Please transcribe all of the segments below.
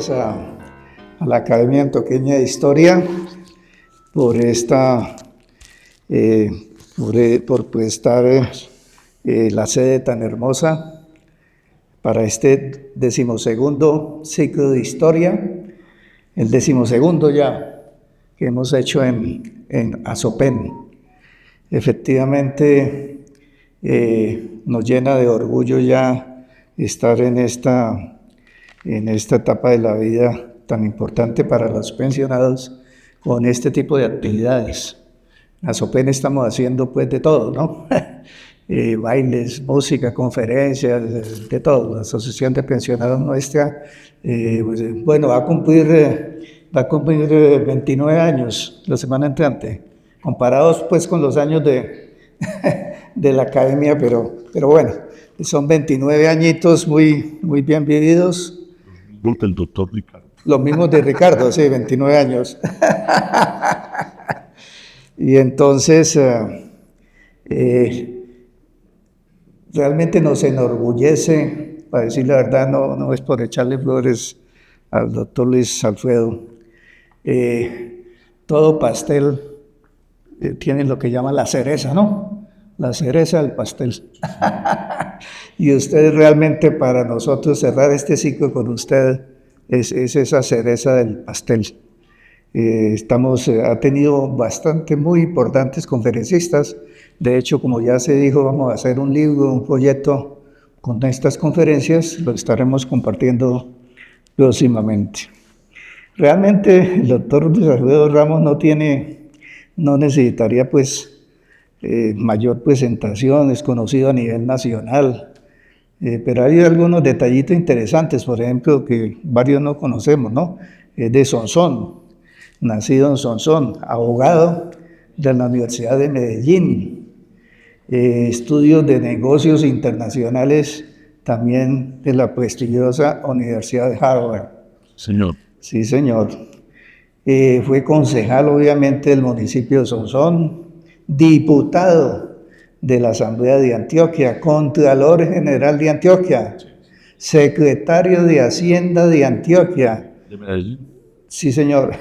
gracias a la Academia Antioqueña de Historia por por prestar la sede tan hermosa para este 12º ciclo de historia, el 12º ya que hemos hecho en Asopen. Efectivamente, nos llena de orgullo ya estar en esta etapa de la vida tan importante para los pensionados con este tipo de actividades. En Asopen estamos haciendo pues de todo, ¿no? Bailes, música, conferencias, de todo. La Asociación de Pensionados nuestra, bueno, va a cumplir 29 años la semana entrante, comparados pues con los años de la academia, pero bueno, son 29 añitos muy bien vividos. El doctor Ricardo. Los mismos de Ricardo, sí, 29 años. Y entonces, realmente nos enorgullece, para decir la verdad, no es por echarle flores al doctor Luis Alfredo. Todo pastel tiene lo que llama la cereza, ¿no? La cereza del pastel. Y usted realmente, para nosotros, cerrar este ciclo con usted es esa cereza del pastel. Ha tenido muy importantes conferencistas. De hecho, como ya se dijo, vamos a hacer un libro, un folleto con estas conferencias, lo estaremos compartiendo próximamente. Realmente el doctor Luis Alfredo Ramos no necesitaría pues mayor presentación, es conocido a nivel nacional, pero hay algunos detallitos interesantes, por ejemplo, que varios no conocemos, ¿no? Es de Sonsón, nacido en Sonsón, abogado de la Universidad de Medellín, estudios de negocios internacionales también de la prestigiosa Universidad de Harvard. Señor. Sí, señor. Fue concejal, obviamente, del municipio de Sonsón, diputado de la Asamblea de Antioquia, Contralor General de Antioquia, secretario de Hacienda de Antioquia. ¿De Medellín? Sí, señor.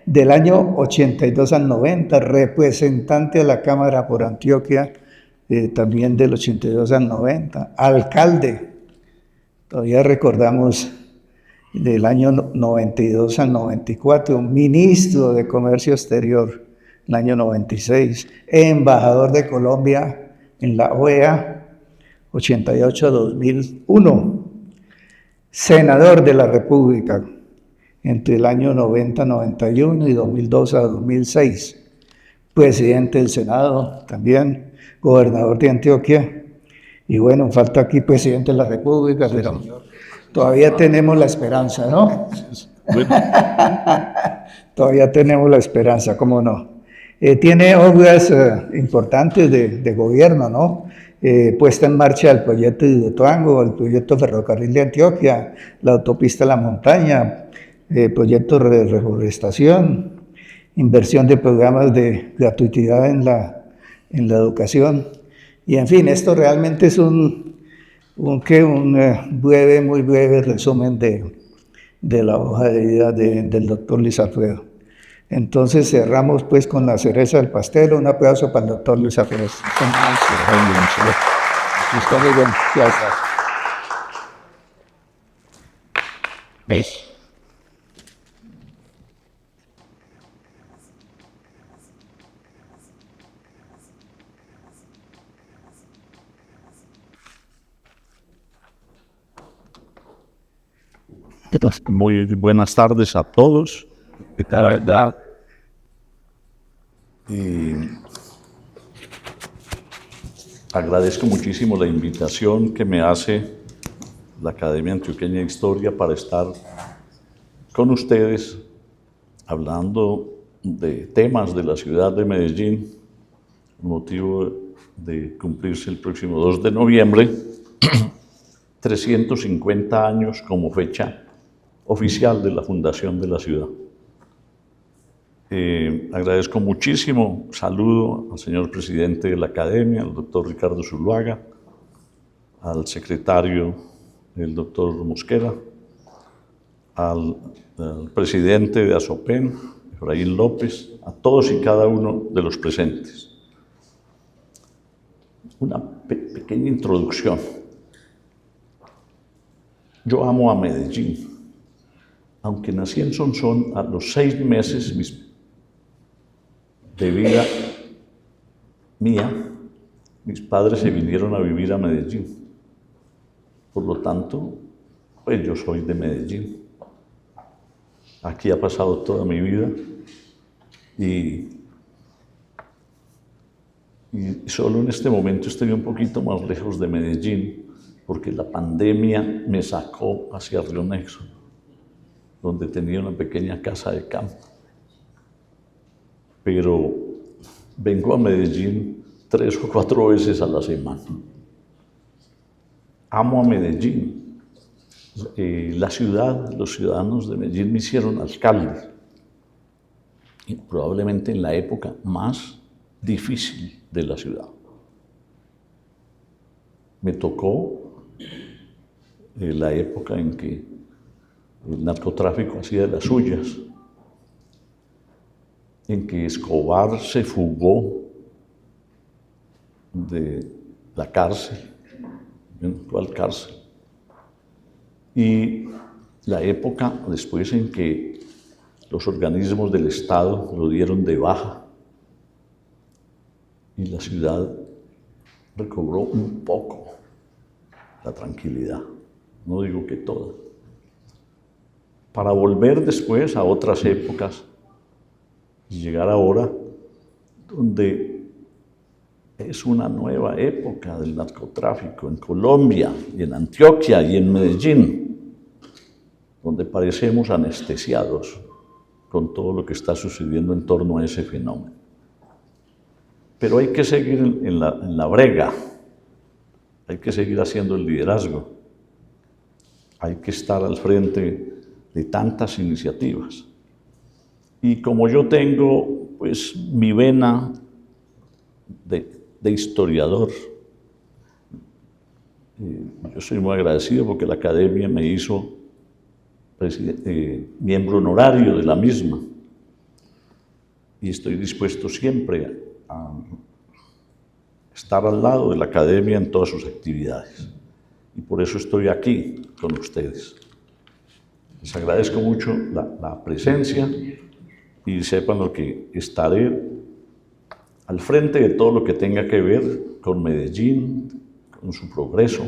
Del año 82 al 90, representante de la Cámara por Antioquia, también del 82 al 90, alcalde, todavía recordamos, del año 92 al 94, ministro de Comercio Exterior, el año 96, embajador de Colombia en la OEA, 88 a 2001, senador de la República entre el año 90-91 y 2002 a 2006, presidente del Senado también, gobernador de Antioquia, y bueno, falta aquí presidente de la República, pero todavía tenemos la esperanza, ¿no? Todavía tenemos la esperanza, ¿cómo no? Tiene obras importantes de gobierno, ¿no? Puesta en marcha el proyecto de Hidroituango, el proyecto Ferrocarril de Antioquia, la autopista La Montaña, proyectos de reforestación, inversión de programas de gratuidad en la educación. Y en fin, esto realmente es un muy breve resumen de la hoja de vida del doctor Luis Alfredo. Entonces cerramos pues con la cereza del pastel. Un aplauso para el doctor Luis Alfredo. Está muy bien. Gracias. ¿Ves? Muy buenas tardes a todos. La verdad. Agradezco muchísimo la invitación que me hace la Academia Antioqueña de Historia para estar con ustedes hablando de temas de la ciudad de Medellín, con motivo de cumplirse el próximo 2 de noviembre, 350 años como fecha oficial de la fundación de la ciudad. Agradezco muchísimo, saludo al señor presidente de la Academia, al doctor Ricardo Zuluaga, al secretario, el doctor Mosquera, al presidente de ASOPEN, Efraín López, a todos y cada uno de los presentes. Una pequeña introducción. Yo amo a Medellín. Aunque nací en Sonsón, a los 6 meses de vida mía, mis padres se vinieron a vivir a Medellín. Por lo tanto, pues yo soy de Medellín. Aquí ha pasado toda mi vida y solo en este momento estoy un poquito más lejos de Medellín porque la pandemia me sacó hacia Río Negro, donde tenía una pequeña casa de campo. Pero vengo a Medellín 3 o 4 veces a la semana. Amo a Medellín. La ciudad, los ciudadanos de Medellín me hicieron alcalde. Y probablemente en la época más difícil de la ciudad. Me tocó la época en que el narcotráfico hacía de las suyas, en que Escobar se fugó de la cárcel, ¿cuál cárcel? Y la época después en que los organismos del Estado lo dieron de baja y la ciudad recobró un poco la tranquilidad, no digo que toda, para volver después a otras épocas y llegar ahora donde es una nueva época del narcotráfico en Colombia y en Antioquia y en Medellín, donde parecemos anestesiados con todo lo que está sucediendo en torno a ese fenómeno. Pero hay que seguir en la brega, hay que seguir haciendo el liderazgo, hay que estar al frente de tantas iniciativas. Y como yo tengo pues mi vena de historiador, yo soy muy agradecido porque la academia me hizo miembro honorario de la misma y estoy dispuesto siempre a estar al lado de la academia en todas sus actividades y por eso estoy aquí con ustedes. Les agradezco mucho la presencia y sepan lo que estaré al frente de todo lo que tenga que ver con Medellín, con su progreso,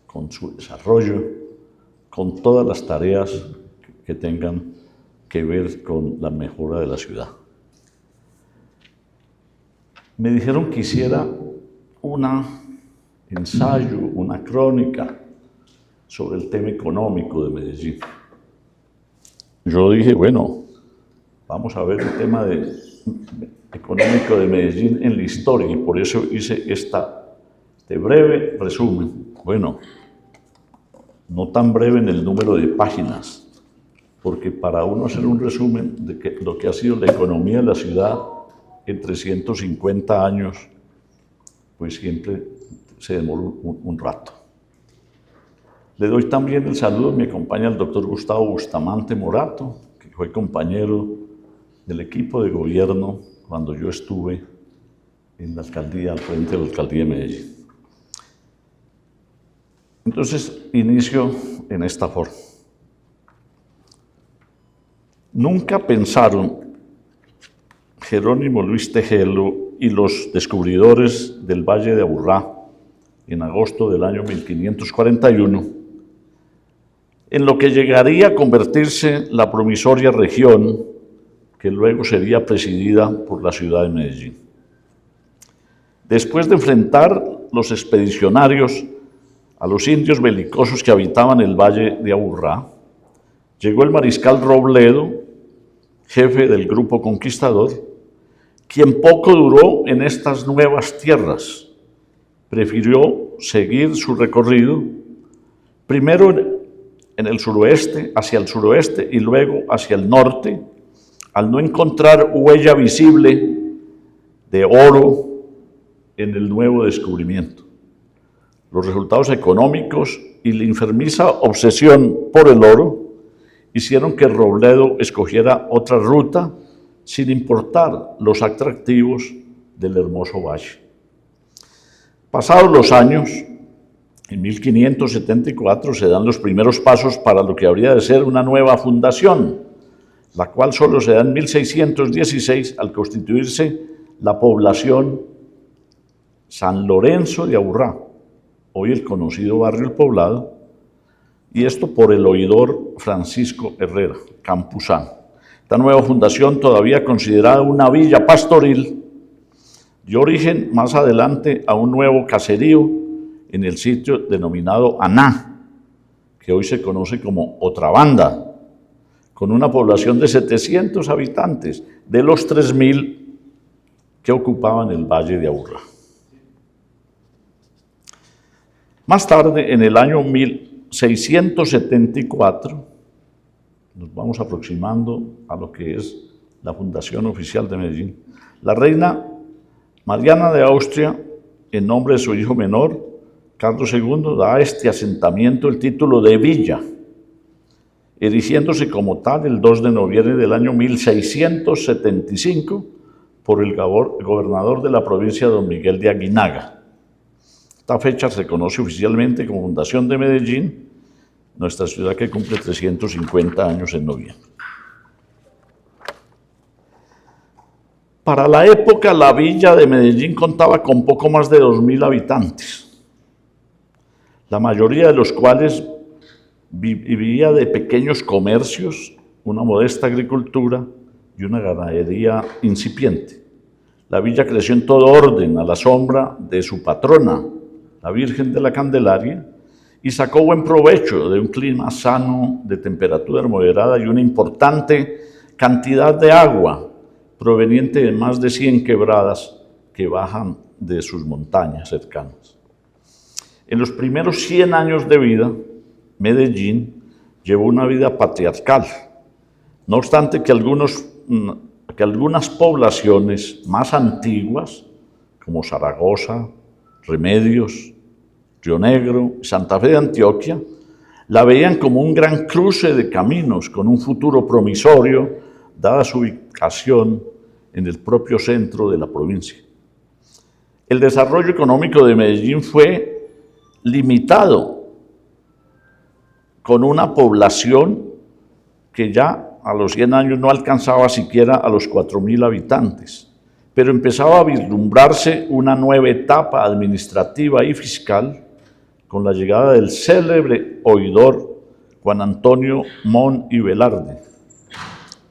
con su desarrollo, con todas las tareas que tengan que ver con la mejora de la ciudad. Me dijeron que hiciera un ensayo, una crónica sobre el tema económico de Medellín. Yo dije, bueno, vamos a ver el tema económico de Medellín en la historia y por eso hice este breve resumen. Bueno, no tan breve en el número de páginas, porque para uno hacer un resumen de lo que ha sido la economía de la ciudad en 350 años, pues siempre se demora un rato. Le doy también el saludo, me acompaña el doctor Gustavo Bustamante Morato, que fue compañero del equipo de gobierno cuando yo estuve en la alcaldía, al frente de la alcaldía de Medellín. Entonces, inicio en esta forma. Nunca pensaron Jerónimo Luis Tejelo y los descubridores del Valle de Aburrá en agosto del año 1541 en lo que llegaría a convertirse la promisoria región que luego sería presidida por la ciudad de Medellín. Después de enfrentar los expedicionarios a los indios belicosos que habitaban el Valle de Aburrá, llegó el mariscal Robledo, jefe del grupo conquistador, quien poco duró en estas nuevas tierras. Prefirió seguir su recorrido, primero en el suroeste, hacia el suroeste y luego hacia el norte, al no encontrar huella visible de oro en el nuevo descubrimiento. Los resultados económicos y la enfermiza obsesión por el oro hicieron que Robledo escogiera otra ruta sin importar los atractivos del hermoso valle. Pasados los años, en 1574 se dan los primeros pasos para lo que habría de ser una nueva fundación, la cual solo se da en 1616 al constituirse la población San Lorenzo de Aburrá, hoy el conocido barrio El Poblado, y esto por el oidor Francisco Herrera, campusano. Esta nueva fundación, todavía considerada una villa pastoril, dio origen más adelante a un nuevo caserío en el sitio denominado Aná, que hoy se conoce como Otrabanda, con una población de 700 habitantes, de los 3.000 que ocupaban el Valle de Aburrá. Más tarde, en el año 1674, nos vamos aproximando a lo que es la fundación oficial de Medellín. La reina Mariana de Austria, en nombre de su hijo menor, Carlos II, da a este asentamiento el título de villa, erigiéndose como tal el 2 de noviembre del año 1675 por el gobernador de la provincia, don Miguel de Aguinaga. Esta fecha se conoce oficialmente como Fundación de Medellín, nuestra ciudad que cumple 350 años en noviembre. Para la época, la villa de Medellín contaba con poco más de 2.000 habitantes, la mayoría de los cuales vivía de pequeños comercios, una modesta agricultura y una ganadería incipiente. La villa creció en todo orden a la sombra de su patrona, la Virgen de la Candelaria, y sacó buen provecho de un clima sano, de temperatura moderada y una importante cantidad de agua proveniente de más de 100 quebradas que bajan de sus montañas cercanas. En los primeros 100 años de vida, Medellín llevó una vida patriarcal, no obstante que algunas poblaciones más antiguas, como Zaragoza, Remedios, Río Negro, Santa Fe de Antioquia, la veían como un gran cruce de caminos con un futuro promisorio, dada su ubicación en el propio centro de la provincia. El desarrollo económico de Medellín fue limitado, con una población que ya a los 100 años no alcanzaba siquiera a los 4.000 habitantes, pero empezaba a vislumbrarse una nueva etapa administrativa y fiscal con la llegada del célebre oidor Juan Antonio Mon y Velarde,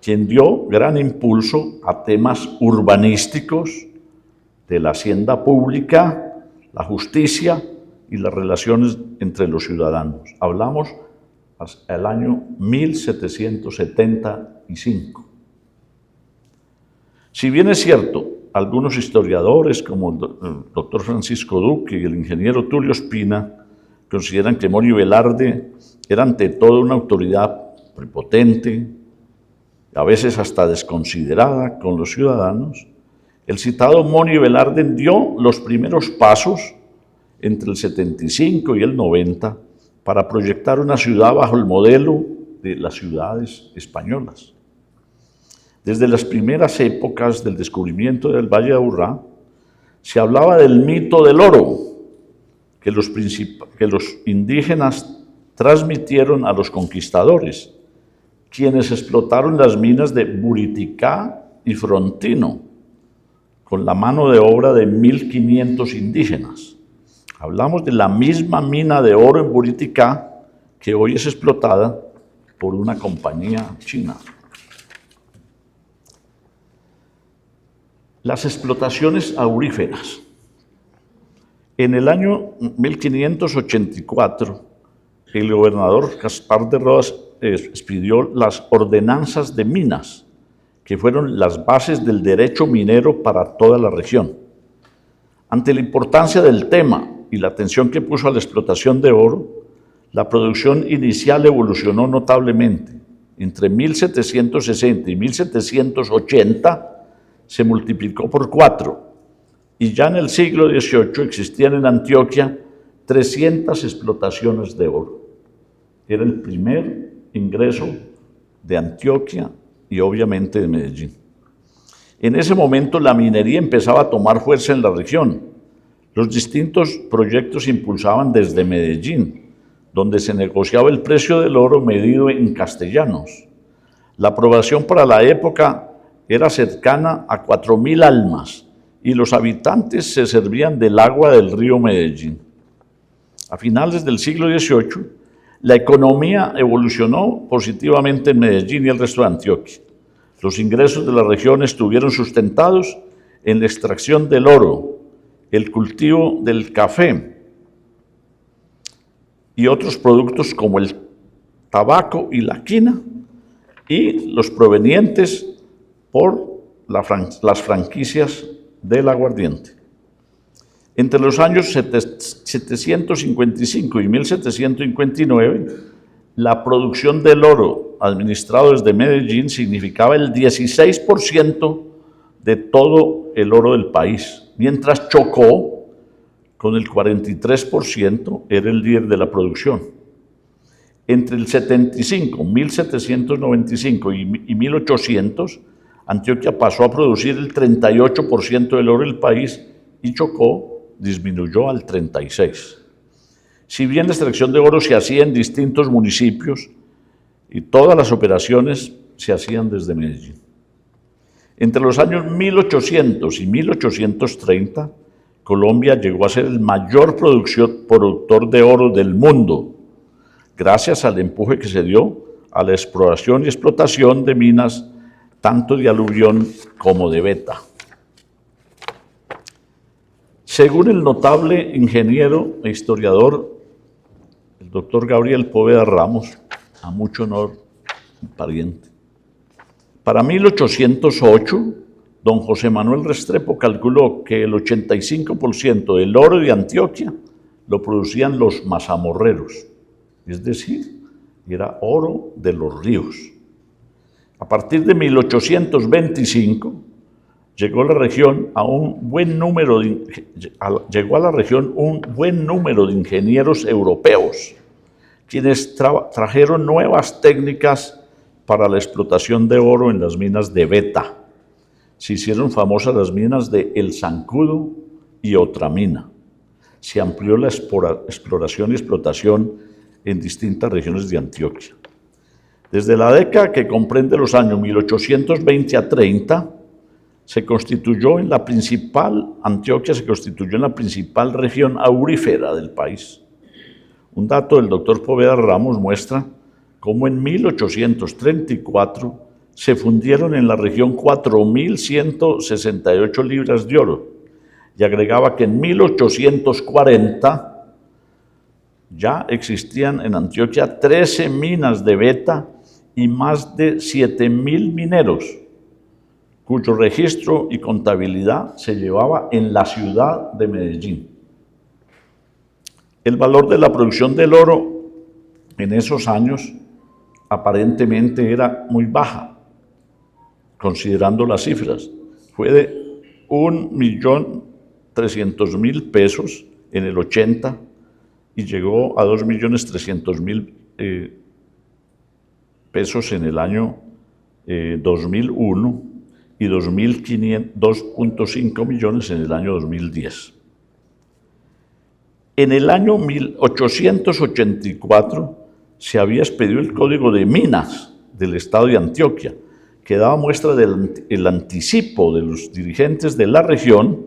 quien dio gran impulso a temas urbanísticos de la hacienda pública, la justicia y las relaciones entre los ciudadanos. Hablamos hasta el año 1775. Si bien es cierto, algunos historiadores como el doctor Francisco Duque y el ingeniero Tulio Espina consideran que Mon y Velarde era ante todo una autoridad prepotente, a veces hasta desconsiderada con los ciudadanos, el citado Mon y Velarde dio los primeros pasos entre el 75 y el 90 para proyectar una ciudad bajo el modelo de las ciudades españolas. Desde las primeras épocas del descubrimiento del Valle de Aburrá, se hablaba del mito del oro que los indígenas transmitieron a los conquistadores, quienes explotaron las minas de Buriticá y Frontino, con la mano de obra de 1.500 indígenas. Hablamos de la misma mina de oro en Buriticá que hoy es explotada por una compañía china. Las explotaciones auríferas. En el año 1584, el gobernador Gaspar de Rodas expidió las ordenanzas de minas, que fueron las bases del derecho minero para toda la región. Ante la importancia del tema y la atención que puso a la explotación de oro, la producción inicial evolucionó notablemente. Entre 1760 y 1780 se multiplicó por 4, y ya en el siglo XVIII existían en Antioquia 300 explotaciones de oro. Era el primer ingreso de Antioquia y obviamente de Medellín. En ese momento la minería empezaba a tomar fuerza en la región. Los distintos proyectos se impulsaban desde Medellín, donde se negociaba el precio del oro medido en castellanos. La aprobación para la época era cercana a 4.000 almas y los habitantes se servían del agua del río Medellín. A finales del siglo XVIII, la economía evolucionó positivamente en Medellín y el resto de Antioquia. Los ingresos de la región estuvieron sustentados en la extracción del oro, el cultivo del café y otros productos como el tabaco y la quina, y los provenientes por las franquicias del aguardiente. Entre los años 755 y 1759, la producción del oro administrado desde Medellín significaba el 16% de todo el oro del país, mientras Chocó, con el 43%, era el líder de la producción. Entre el 1795 y 1800, Antioquia pasó a producir el 38% del oro del país y Chocó disminuyó al 36%. Si bien la extracción de oro se hacía en distintos municipios y todas las operaciones se hacían desde Medellín. Entre los años 1800 y 1830, Colombia llegó a ser el mayor productor de oro del mundo, gracias al empuje que se dio a la exploración y explotación de minas, tanto de aluvión como de beta. Según el notable ingeniero e historiador, el doctor Gabriel Poveda Ramos, a mucho honor, un pariente, para 1808, don José Manuel Restrepo calculó que el 85% del oro de Antioquia lo producían los mazamorreros, es decir, era oro de los ríos. A partir de 1825, llegó a la región un buen número de ingenieros europeos, quienes trajeron nuevas técnicas para la explotación de oro en las minas de beta. Se hicieron famosas las minas de El Zancudo y otra mina. Se amplió la exploración y explotación en distintas regiones de Antioquia. Desde la década que comprende los años 1820 a 30, Antioquia se constituyó en la principal región aurífera del país. Un dato del doctor Poveda Ramos muestra cómo en 1834 se fundieron en la región 4.168 libras de oro, y agregaba que en 1840 ya existían en Antioquia 13 minas de beta y más de 7.000 mineros, cuyo registro y contabilidad se llevaba en la ciudad de Medellín. El valor de la producción del oro en esos años aparentemente era muy baja, considerando las cifras. Fue de 1.300.000 pesos en el 80 y llegó a 2.300.000 pesos en el año 2001 y 2.500.5 millones en el año 2010. En el año 1884 se había expedido el Código de Minas del Estado de Antioquia, que daba muestra del anticipo de los dirigentes de la región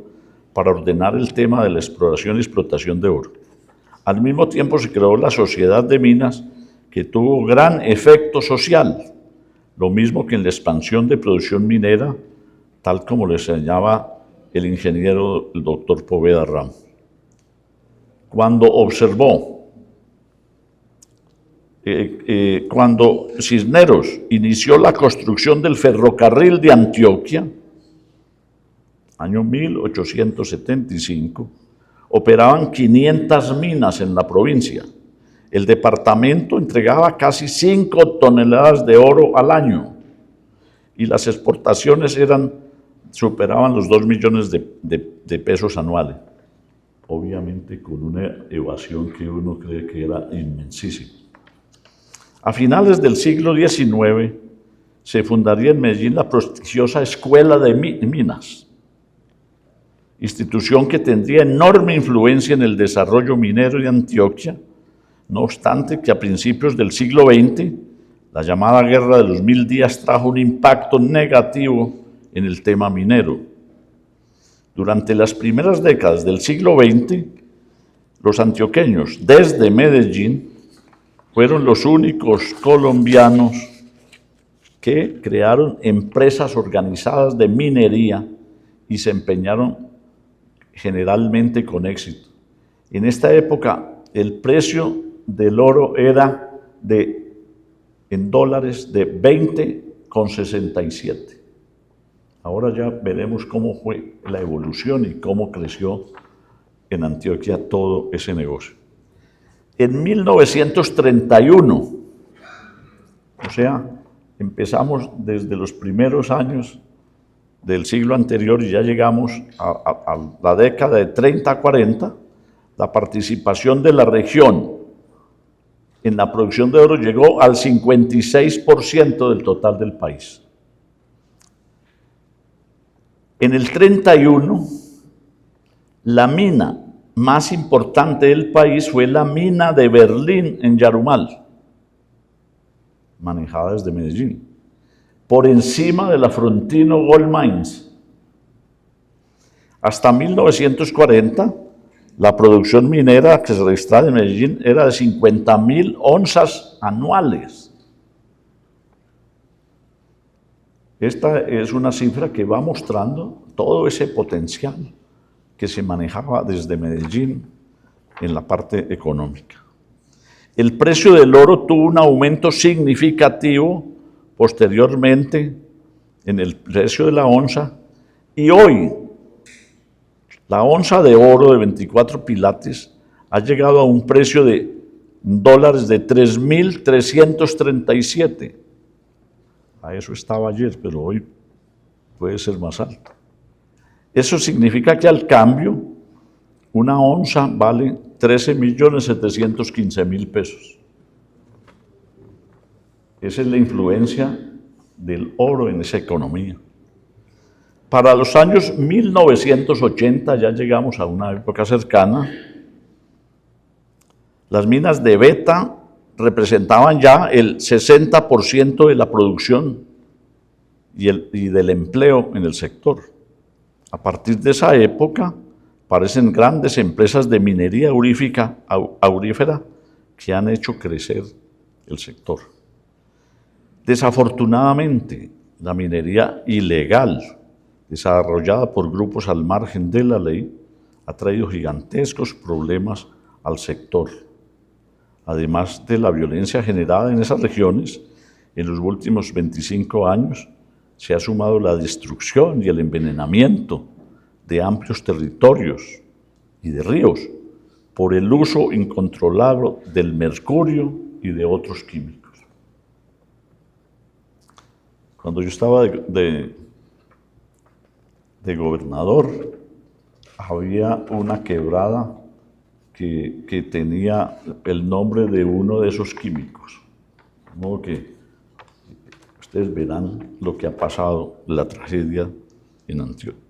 para ordenar el tema de la exploración y explotación de oro. Al mismo tiempo se creó la Sociedad de Minas, que tuvo gran efecto social, lo mismo que en la expansión de producción minera, tal como le enseñaba el ingeniero, el doctor Poveda Ramos. Cuando Cisneros inició la construcción del ferrocarril de Antioquia, año 1875, operaban 500 minas en la provincia. El departamento entregaba casi 5 toneladas de oro al año y las exportaciones superaban los 2 millones de pesos anuales. Obviamente con una evasión que uno cree que era inmensísima. A finales del siglo XIX, se fundaría en Medellín la prestigiosa Escuela de Minas, institución que tendría enorme influencia en el desarrollo minero de Antioquia, no obstante que a principios del siglo XX, la llamada Guerra de los 1000 días trajo un impacto negativo en el tema minero. Durante las primeras décadas del siglo XX, los antioqueños, desde Medellín, fueron los únicos colombianos que crearon empresas organizadas de minería y se empeñaron generalmente con éxito. En esta época, el precio del oro era en dólares de 20,67. Ahora ya veremos cómo fue la evolución y cómo creció en Antioquia todo ese negocio. En 1931, o sea, empezamos desde los primeros años del siglo anterior y ya llegamos a la década de 30-40, la participación de la región en la producción de oro llegó al 56% del total del país. En el 31, la mina más importante del país fue la mina de Berlín en Yarumal, manejada desde Medellín, por encima de la Frontino Gold Mines. Hasta 1940, la producción minera que se registraba en Medellín era de 50.000 onzas anuales. Esta es una cifra que va mostrando todo ese potencial que se manejaba desde Medellín en la parte económica. El precio del oro tuvo un aumento significativo posteriormente en el precio de la onza y hoy la onza de oro de 24 quilates ha llegado a un precio de dólares de 3.337. A eso estaba ayer, pero hoy puede ser más alto. Eso significa que al cambio, una onza vale 13.715.000 pesos. Esa es la influencia del oro en esa economía. Para los años 1980, ya llegamos a una época cercana, las minas de beta representaban ya el 60% de la producción y del empleo en el sector. A partir de esa época, aparecen grandes empresas de minería aurífera que han hecho crecer el sector. Desafortunadamente, la minería ilegal, desarrollada por grupos al margen de la ley, ha traído gigantescos problemas al sector. Además de la violencia generada en esas regiones, en los últimos 25 años se ha sumado la destrucción y el envenenamiento de amplios territorios y de ríos por el uso incontrolado del mercurio y de otros químicos. Cuando yo estaba de gobernador, había una quebrada que tenía el nombre de uno de esos químicos. De modo que ustedes verán lo que ha pasado, la tragedia en Antioquia.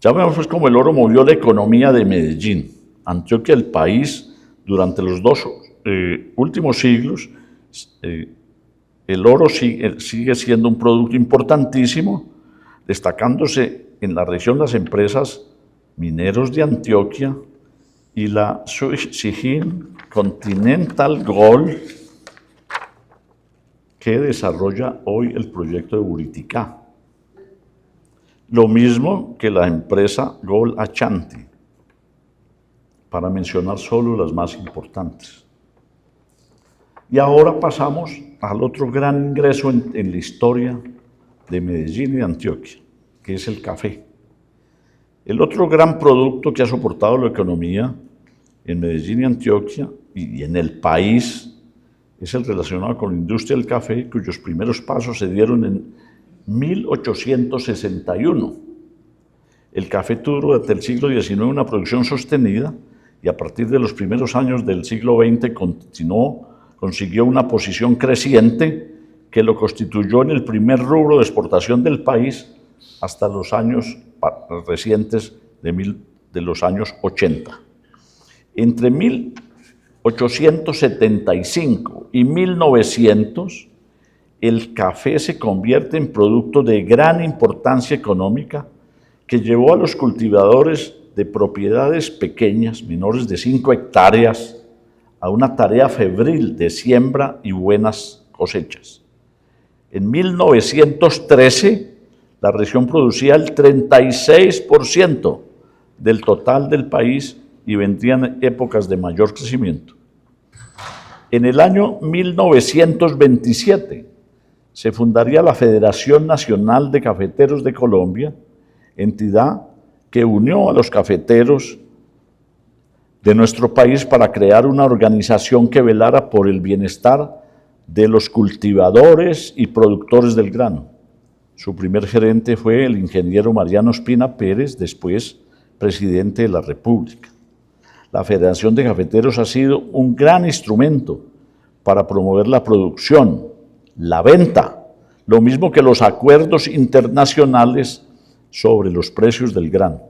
Ya vemos pues cómo el oro movió la economía de Medellín. Antioquia, el país, durante los dos últimos siglos, el oro sigue siendo un producto importantísimo, destacándose en la región las empresas Mineros de Antioquia y la Sijin Continental Gold, que desarrolla hoy el proyecto de Buriticá. Lo mismo que la empresa Gold Ashanti, para mencionar solo las más importantes. Y ahora pasamos al otro gran ingreso en la historia de Medellín y de Antioquia, que es el café. El otro gran producto que ha soportado la economía en Medellín y Antioquia y en el país es el relacionado con la industria del café, cuyos primeros pasos se dieron en 1861. El café tuvo durante el siglo XIX una producción sostenida y a partir de los primeros años del siglo XX consiguió una posición creciente que lo constituyó en el primer rubro de exportación del país hasta los años recientes de los años 80. Entre 1875 y 1900, el café se convierte en producto de gran importancia económica que llevó a los cultivadores de propiedades pequeñas, menores de 5 hectáreas, a una tarea febril de siembra y buenas cosechas. En 1913, la región producía el 36% del total del país y vendría en épocas de mayor crecimiento. En el año 1927 se fundaría la Federación Nacional de Cafeteros de Colombia, entidad que unió a los cafeteros de nuestro país para crear una organización que velara por el bienestar de los cultivadores y productores del grano. Su primer gerente fue el ingeniero Mariano Espina Pérez, después presidente de la República. La Federación de Cafeteros ha sido un gran instrumento para promover la producción, la venta, lo mismo que los acuerdos internacionales sobre los precios del grano.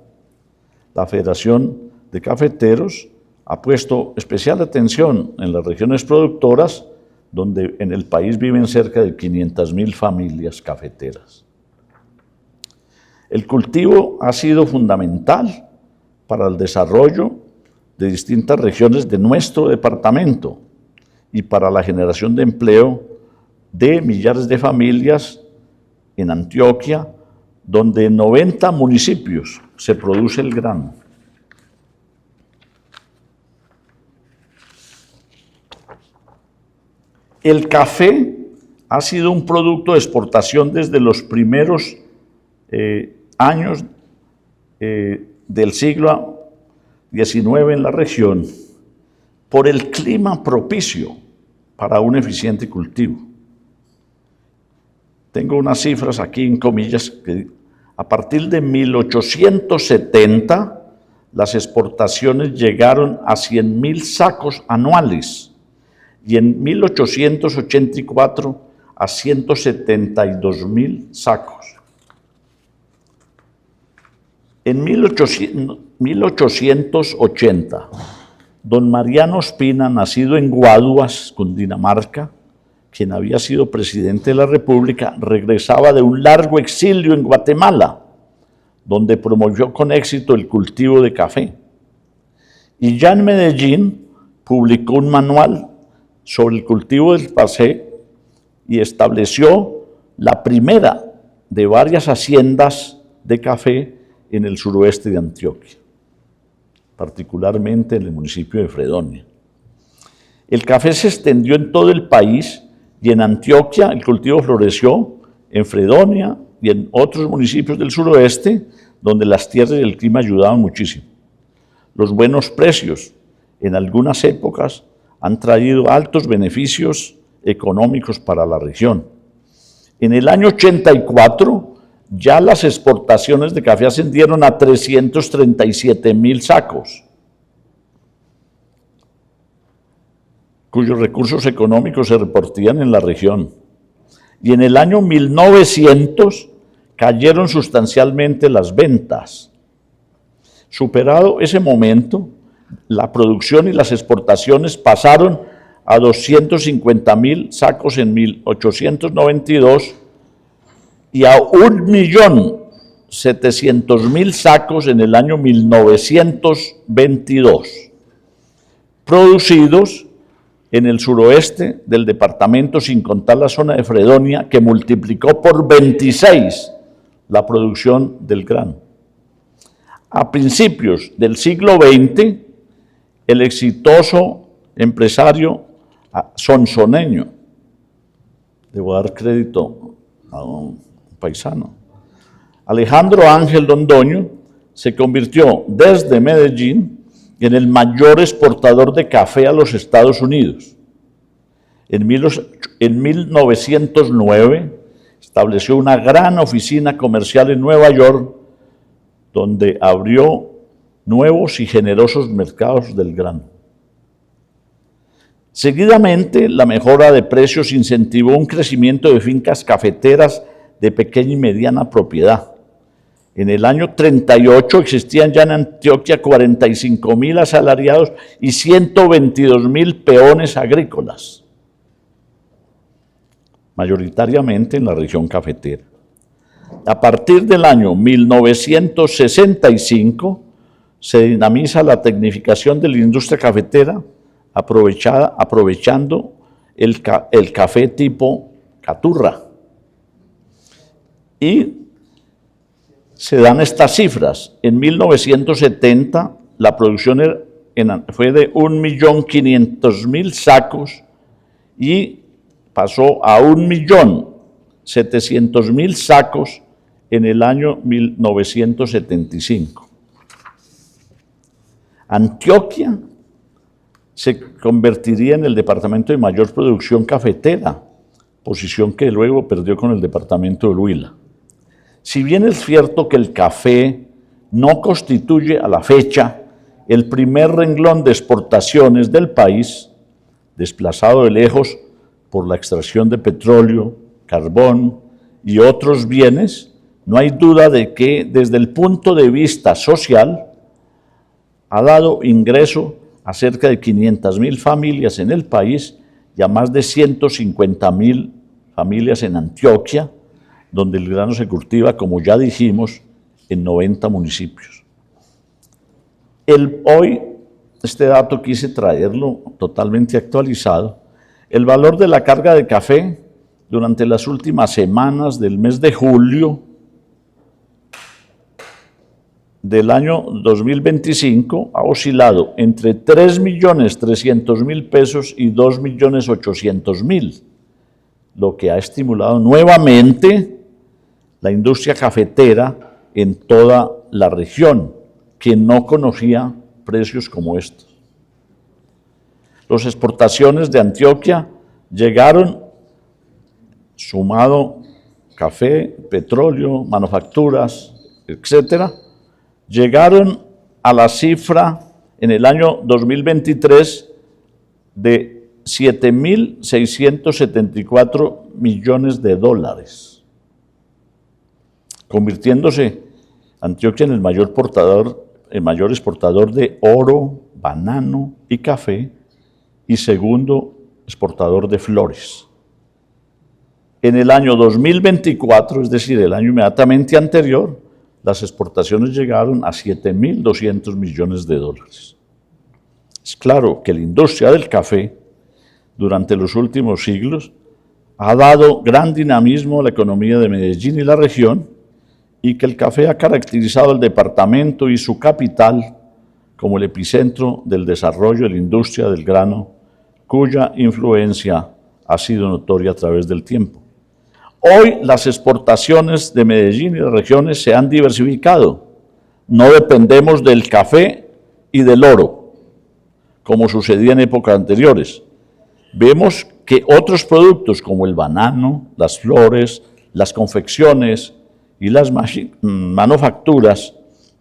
La Federación de Cafeteros ha puesto especial atención en las regiones productoras, donde en el país viven cerca de 500.000 familias cafeteras. El cultivo ha sido fundamental para el desarrollo de distintas regiones de nuestro departamento y para la generación de empleo de millares de familias en Antioquia, donde en 90 municipios se produce el grano. El café ha sido un producto de exportación desde los primeros años del siglo XIX en la región por el clima propicio para un eficiente cultivo. Tengo unas cifras aquí en comillas que a partir de 1870 las exportaciones llegaron a 100.000 sacos anuales y en 1884 a 172.000 sacos. En 1880, don Mariano Espina, nacido en Guaduas, Cundinamarca, quien había sido presidente de la República, regresaba de un largo exilio en Guatemala, donde promovió con éxito el cultivo de café. Y ya en Medellín publicó un manual sobre el cultivo del café y estableció la primera de varias haciendas de café en el suroeste de Antioquia, particularmente en el municipio de Fredonia. El café se extendió en todo el país y en Antioquia el cultivo floreció, en Fredonia y en otros municipios del suroeste, donde las tierras y el clima ayudaban muchísimo. Los buenos precios en algunas épocas han traído altos beneficios económicos para la región. En el año 84, ya las exportaciones de café ascendieron a 337.000 sacos, cuyos recursos económicos se repartían en la región. Y en el año 1900 cayeron sustancialmente las ventas. Superado ese momento, la producción y las exportaciones pasaron a 250.000 sacos en 1892 y a 1.700.000 sacos en el año 1922, producidos en el suroeste del departamento, sin contar la zona de Fredonia, que multiplicó por 26 la producción del grano. A principios del siglo XX, el exitoso empresario sonsoneño, debo dar crédito a un paisano, Alejandro Ángel Londoño, se convirtió desde Medellín en el mayor exportador de café a los Estados Unidos. En 1909 estableció una gran oficina comercial en Nueva York, donde abrió nuevos y generosos mercados del grano. Seguidamente, la mejora de precios incentivó un crecimiento de fincas cafeteras de pequeña y mediana propiedad. En el año 38 existían ya en Antioquia 45.000 asalariados y 122.000 peones agrícolas, mayoritariamente en la región cafetera. A partir del año 1965 se dinamiza la tecnificación de la industria cafetera, aprovechando el café tipo caturra. Y se dan estas cifras. En 1970 la producción fue de 1.500.000 sacos y pasó a 1.700.000 sacos en el año 1975. Antioquia se convertiría en el departamento de mayor producción cafetera, posición que luego perdió con el departamento del Huila. Si bien es cierto que el café no constituye a la fecha el primer renglón de exportaciones del país, desplazado de lejos por la extracción de petróleo, carbón y otros bienes, no hay duda de que desde el punto de vista social ha dado ingreso a cerca de 500.000 familias en el país y a más de 150.000 familias en Antioquia, donde el grano se cultiva, como ya dijimos, en 90 municipios. Hoy, este dato quise traerlo totalmente actualizado. El valor de la carga de café durante las últimas semanas del mes de julio del año 2025 ha oscilado entre 3.300.000 pesos y 2.800.000, lo que ha estimulado nuevamente la industria cafetera en toda la región, que no conocía precios como estos. Las exportaciones de Antioquia llegaron, sumado café, petróleo, manufacturas, etcétera, llegaron a la cifra en el año 2023 de 7.674 millones de dólares, convirtiéndose Antioquia en el mayor exportador de oro, banano y café y segundo exportador de flores. En el año 2024, es decir, el año inmediatamente anterior, las exportaciones llegaron a 7.200 millones de dólares. Es claro que la industria del café durante los últimos siglos ha dado gran dinamismo a la economía de Medellín y la región, y que el café ha caracterizado el departamento y su capital como el epicentro del desarrollo de la industria del grano, cuya influencia ha sido notoria a través del tiempo. Hoy las exportaciones de Medellín y las regiones se han diversificado. No dependemos del café y del oro, como sucedía en épocas anteriores. Vemos que otros productos como el banano, las flores, las confecciones y las manufacturas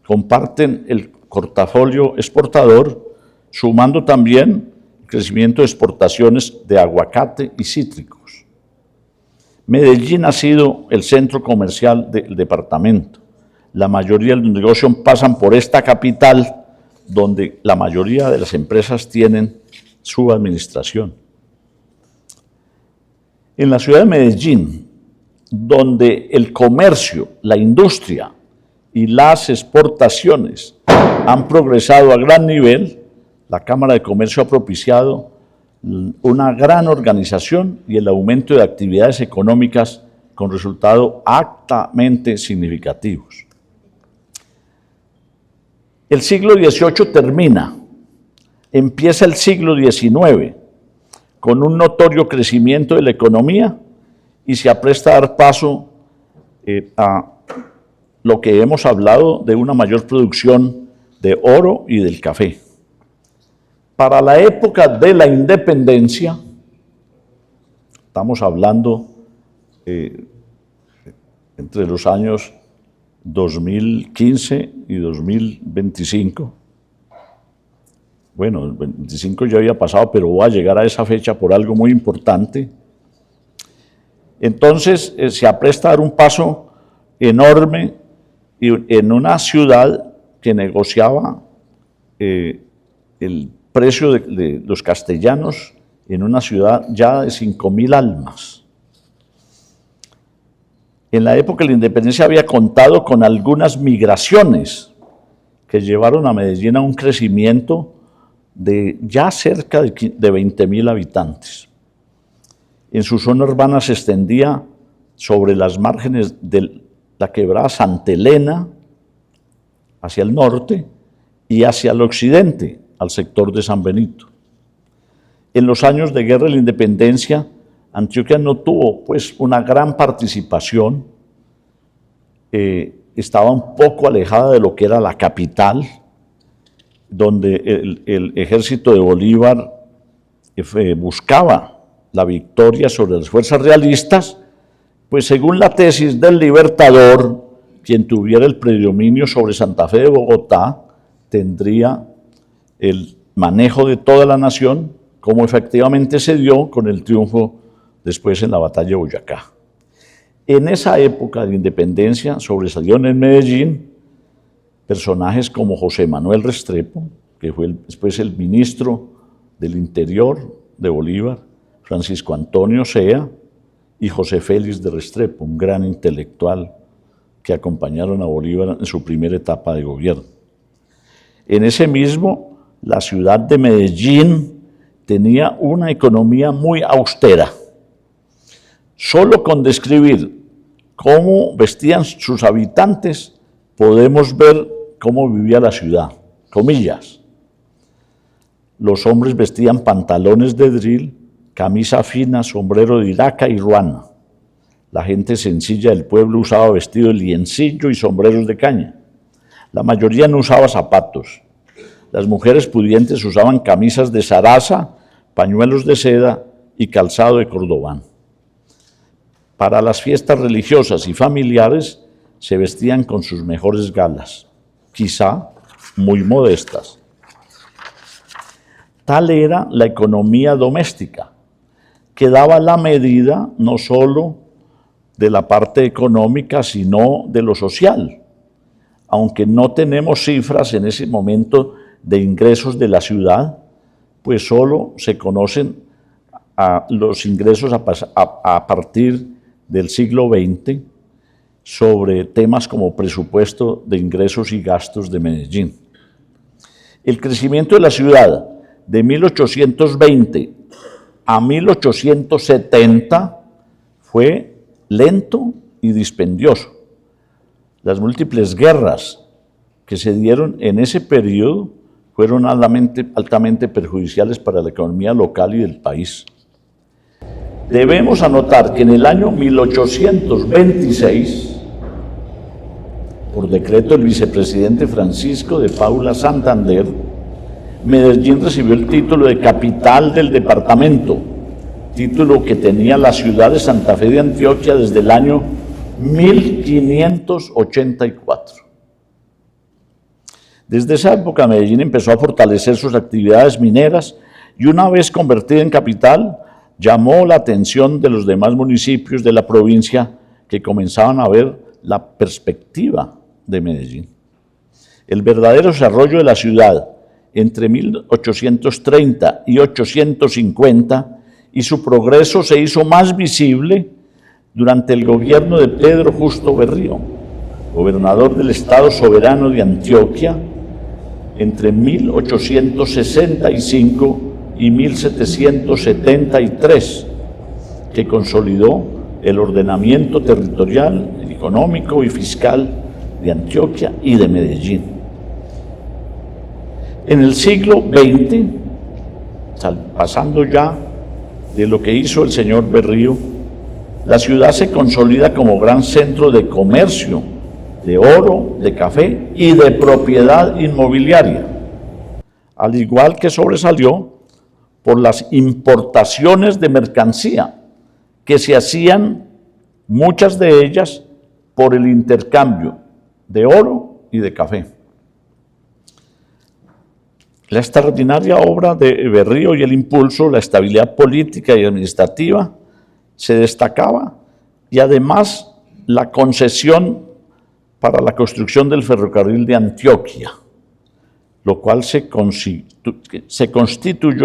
comparten el portafolio exportador, sumando también el crecimiento de exportaciones de aguacate y cítricos. Medellín ha sido el centro comercial del departamento. La mayoría de los negocios pasan por esta capital, donde la mayoría de las empresas tienen su administración. En la ciudad de Medellín, donde el comercio, la industria y las exportaciones han progresado a gran nivel, la Cámara de Comercio ha propiciado una gran organización y el aumento de actividades económicas con resultados altamente significativos. El siglo XVIII termina, empieza el siglo XIX con un notorio crecimiento de la economía y se apresta a dar paso a lo que hemos hablado de una mayor producción de oro y del café. Para la época de la independencia, estamos hablando entre los años 2015 y 2025, bueno, el 25 ya había pasado, pero voy a llegar a esa fecha por algo muy importante. Entonces se apresta a dar un paso enorme en una ciudad que negociaba el precio de los castellanos en una ciudad ya de 5.000 almas. En la época de la independencia había contado con algunas migraciones que llevaron a Medellín a un crecimiento de ya cerca de 20.000 habitantes. En su zona urbana se extendía sobre las márgenes de la quebrada Santa Elena, hacia el norte, y hacia el occidente, al sector de San Benito. En los años de guerra de la independencia, Antioquia no tuvo pues una gran participación, estaba un poco alejada de lo que era la capital, donde el ejército de Bolívar buscaba la victoria sobre las fuerzas realistas, pues según la tesis del Libertador, quien tuviera el predominio sobre Santa Fe de Bogotá tendría el manejo de toda la nación, como efectivamente se dio con el triunfo después en la batalla de Boyacá. En esa época de independencia sobresalieron en Medellín personajes como José Manuel Restrepo, que fue después el ministro del Interior de Bolívar, Francisco Antonio Sea y José Félix de Restrepo, un gran intelectual que acompañaron a Bolívar en su primera etapa de gobierno. En ese mismo, la ciudad de Medellín tenía una economía muy austera. Solo con describir cómo vestían sus habitantes podemos ver cómo vivía la ciudad. Comillas. Los hombres vestían pantalones de drill, camisa fina, sombrero de iraca y ruana. La gente sencilla del pueblo usaba vestido de liencillo y sombreros de caña. La mayoría no usaba zapatos. Las mujeres pudientes usaban camisas de zaraza, pañuelos de seda y calzado de cordobán. Para las fiestas religiosas y familiares se vestían con sus mejores galas, quizá muy modestas. Tal era la economía doméstica, que daba la medida no solo de la parte económica, sino de lo social. Aunque no tenemos cifras en ese momento de ingresos de la ciudad, pues solo se conocen los ingresos a partir del siglo XX sobre temas como presupuesto de ingresos y gastos de Medellín. El crecimiento de la ciudad de 1820 a 1870 fue lento y dispendioso. Las múltiples guerras que se dieron en ese periodo fueron altamente perjudiciales para la economía local y del país. Debemos anotar que en el año 1826, por decreto del vicepresidente Francisco de Paula Santander, Medellín recibió el título de capital del departamento, título que tenía la ciudad de Santa Fe de Antioquia desde el año 1584. Desde esa época Medellín empezó a fortalecer sus actividades mineras y una vez convertida en capital, llamó la atención de los demás municipios de la provincia que comenzaban a ver la perspectiva de Medellín. El verdadero desarrollo de la ciudad entre 1830 y 1850 y su progreso se hizo más visible durante el gobierno de Pedro Justo Berrío, gobernador del Estado Soberano de Antioquia, entre 1865 y 1773, que consolidó el ordenamiento territorial, económico y fiscal de Antioquia y de Medellín. En el siglo XX, pasando ya de lo que hizo el señor Berrío, la ciudad se consolida como gran centro de comercio, de oro, de café y de propiedad inmobiliaria, al igual que sobresalió por las importaciones de mercancía que se hacían, muchas de ellas por el intercambio de oro y de café. La extraordinaria obra de Berrío y el impulso, la estabilidad política y administrativa se destacaba, y además la concesión para la construcción del ferrocarril de Antioquia, lo cual se constituyó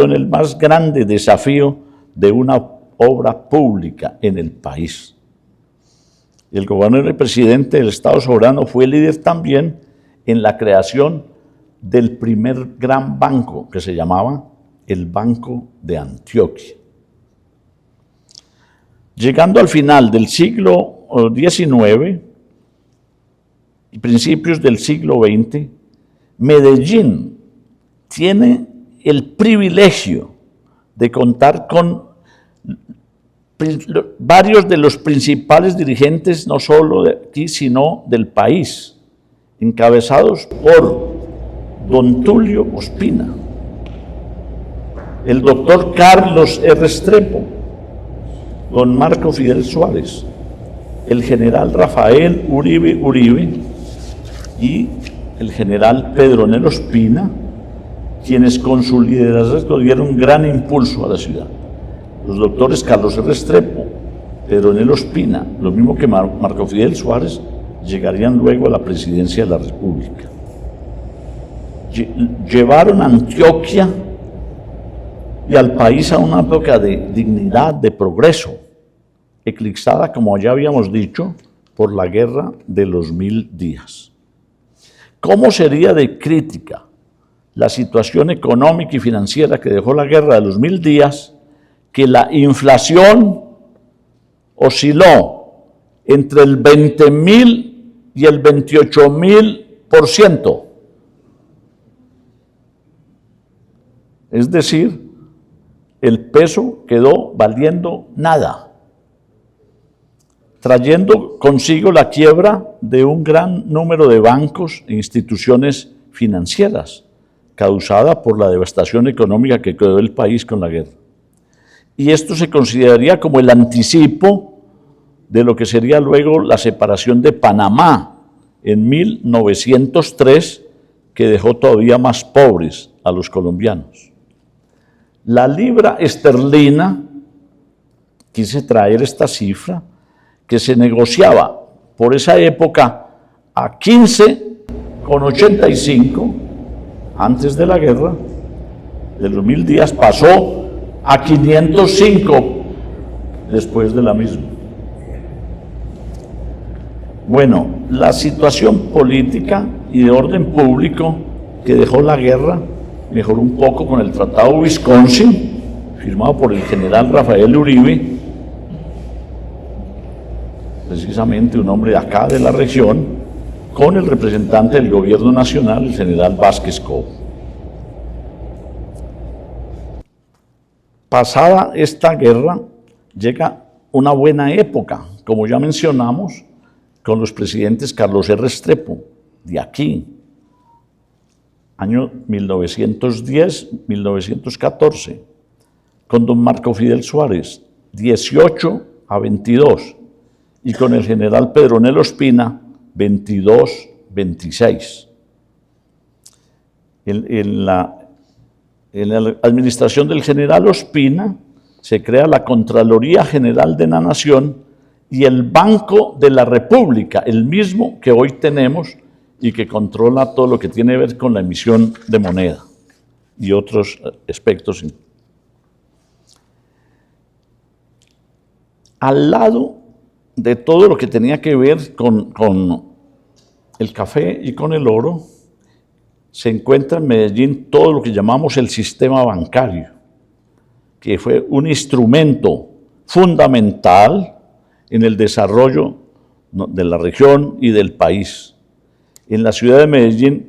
en el más grande desafío de una obra pública en el país. El gobernador y presidente del Estado soberano fue líder también en la creación del primer gran banco, que se llamaba el Banco de Antioquia. Llegando al final del siglo XIX y principios del siglo XX, Medellín tiene el privilegio de contar con varios de los principales dirigentes, no solo de aquí, sino del país, encabezados por don Tulio Ospina, el doctor Carlos R. Restrepo, don Marco Fidel Suárez, el general Rafael Uribe y el general Pedronel Ospina, quienes con su liderazgo dieron gran impulso a la ciudad. Los doctores Carlos R. Restrepo, Pedronel Ospina, lo mismo que Marco Fidel Suárez, llegarían luego a la presidencia de la República. Llevaron a Antioquia y al país a una época de dignidad, de progreso, eclipsada, como ya habíamos dicho, por la guerra de los 1000 días. ¿Cómo sería de crítica la situación económica y financiera que dejó la guerra de los 1000 días, que la inflación osciló entre el 20.000 y el 28.000%? Es decir, el peso quedó valiendo nada, trayendo consigo la quiebra de un gran número de bancos e instituciones financieras, causada por la devastación económica que quedó el país con la guerra. Y esto se consideraría como el anticipo de lo que sería luego la separación de Panamá en 1903, que dejó todavía más pobres a los colombianos. La libra esterlina, quise traer esta cifra, que se negociaba por esa época a 15,85 antes de la guerra, de los 1000 días, pasó a 505 después de la misma. Bueno, la situación política y de orden público que dejó la guerra mejoró un poco con el Tratado Wisconsin, firmado por el general Rafael Uribe, precisamente un hombre de acá de la región, con el representante del gobierno nacional, el general Vázquez Cobo. Pasada esta guerra, llega una buena época, como ya mencionamos, con los presidentes Carlos R. Restrepo, de aquí, año 1910-1914, con don Marco Fidel Suárez, 18 a 22, y con el general Pedronel Ospina, 22-26. En la administración del general Ospina se crea la Contraloría General de la Nación y el Banco de la República, el mismo que hoy tenemos y que controla todo lo que tiene que ver con la emisión de moneda y otros aspectos. Al lado de todo lo que tenía que ver con el café y con el oro, se encuentra en Medellín todo lo que llamamos el sistema bancario, que fue un instrumento fundamental en el desarrollo de la región y del país. En la ciudad de Medellín,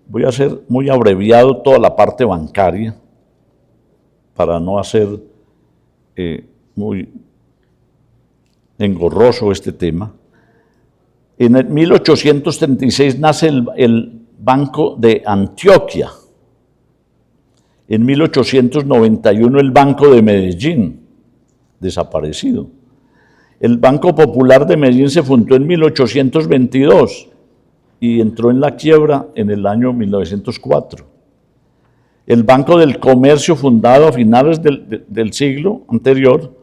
voy a hacer muy abreviado toda la parte bancaria, para no hacer muy engorroso este tema. En el 1836 nace el Banco de Antioquia. En 1891 el Banco de Medellín, desaparecido. El Banco Popular de Medellín se fundó en 1822 y entró en la quiebra en el año 1904. el Banco del Comercio, fundado a finales del siglo anterior,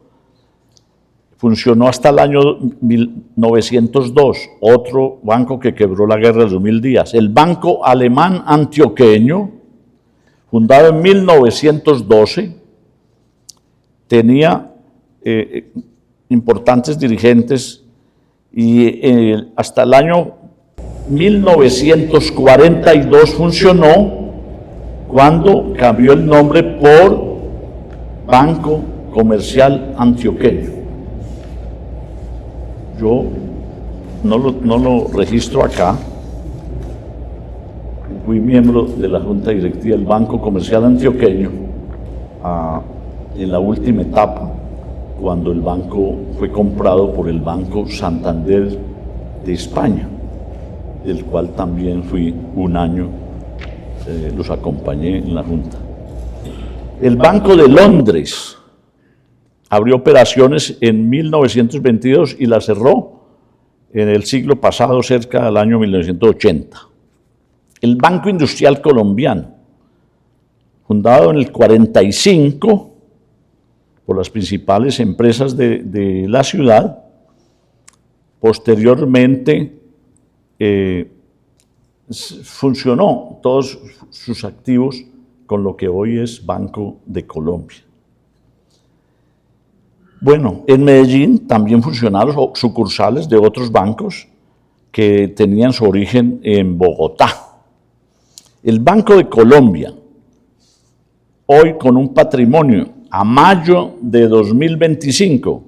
funcionó hasta el año 1902, otro banco que quebró la guerra de los 1000 días. El Banco Alemán Antioqueño, fundado en 1912, tenía importantes dirigentes y hasta el año 1942 funcionó, cuando cambió el nombre por Banco Comercial Antioqueño. Yo no lo registro acá. Fui miembro de la Junta Directiva del Banco Comercial Antioqueño en la última etapa, cuando el banco fue comprado por el Banco Santander de España, del cual también fui un año, los acompañé en la Junta. El Banco de Londres abrió operaciones en 1922 y la cerró en el siglo pasado, cerca del año 1980. El Banco Industrial Colombiano, fundado en el 45 por las principales empresas de la ciudad, posteriormente funcionó todos sus activos con lo que hoy es Banco de Colombia. Bueno, en Medellín también funcionaron sucursales de otros bancos que tenían su origen en Bogotá. El Banco de Colombia, hoy con un patrimonio a mayo de 2025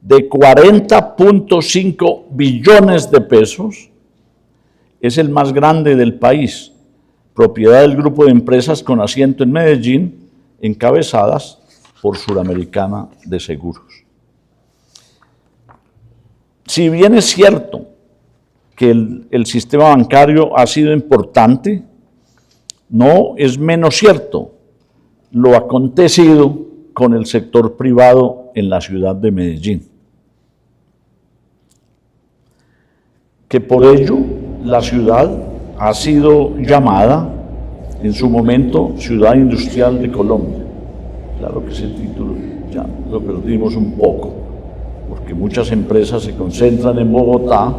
de 40.5 billones de pesos, es el más grande del país, propiedad del grupo de empresas con asiento en Medellín, encabezadas por Suramericana de Seguros. Si bien es cierto que el sistema bancario ha sido importante, no es menos cierto lo acontecido con el sector privado en la ciudad de Medellín. Que por ello la ciudad ha sido llamada en su momento Ciudad Industrial de Colombia. Claro que ese título ya lo perdimos un poco, porque muchas empresas se concentran en Bogotá,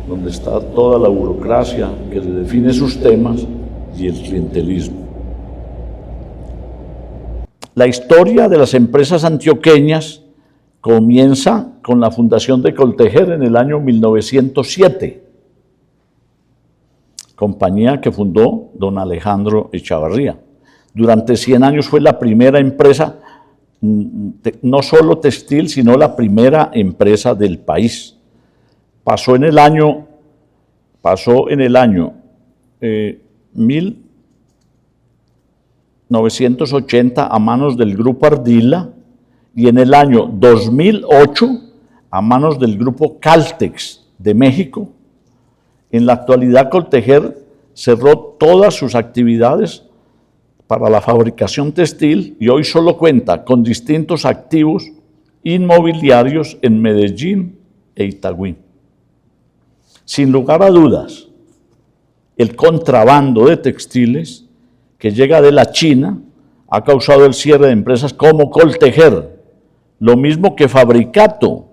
donde está toda la burocracia que le define sus temas y el clientelismo. La historia de las empresas antioqueñas comienza con la fundación de Coltejer en el año 1907, compañía que fundó don Alejandro Echavarría. Durante 100 años fue la primera empresa, no solo textil, sino la primera empresa del país. Pasó en el año 1980 a manos del Grupo Ardila y en el año 2008 a manos del Grupo Caltex de México. En la actualidad, Coltejer cerró todas sus actividades para la fabricación textil y hoy solo cuenta con distintos activos inmobiliarios en Medellín e Itagüí. Sin lugar a dudas, el contrabando de textiles que llega de la China ha causado el cierre de empresas como Coltejer, lo mismo que Fabricato,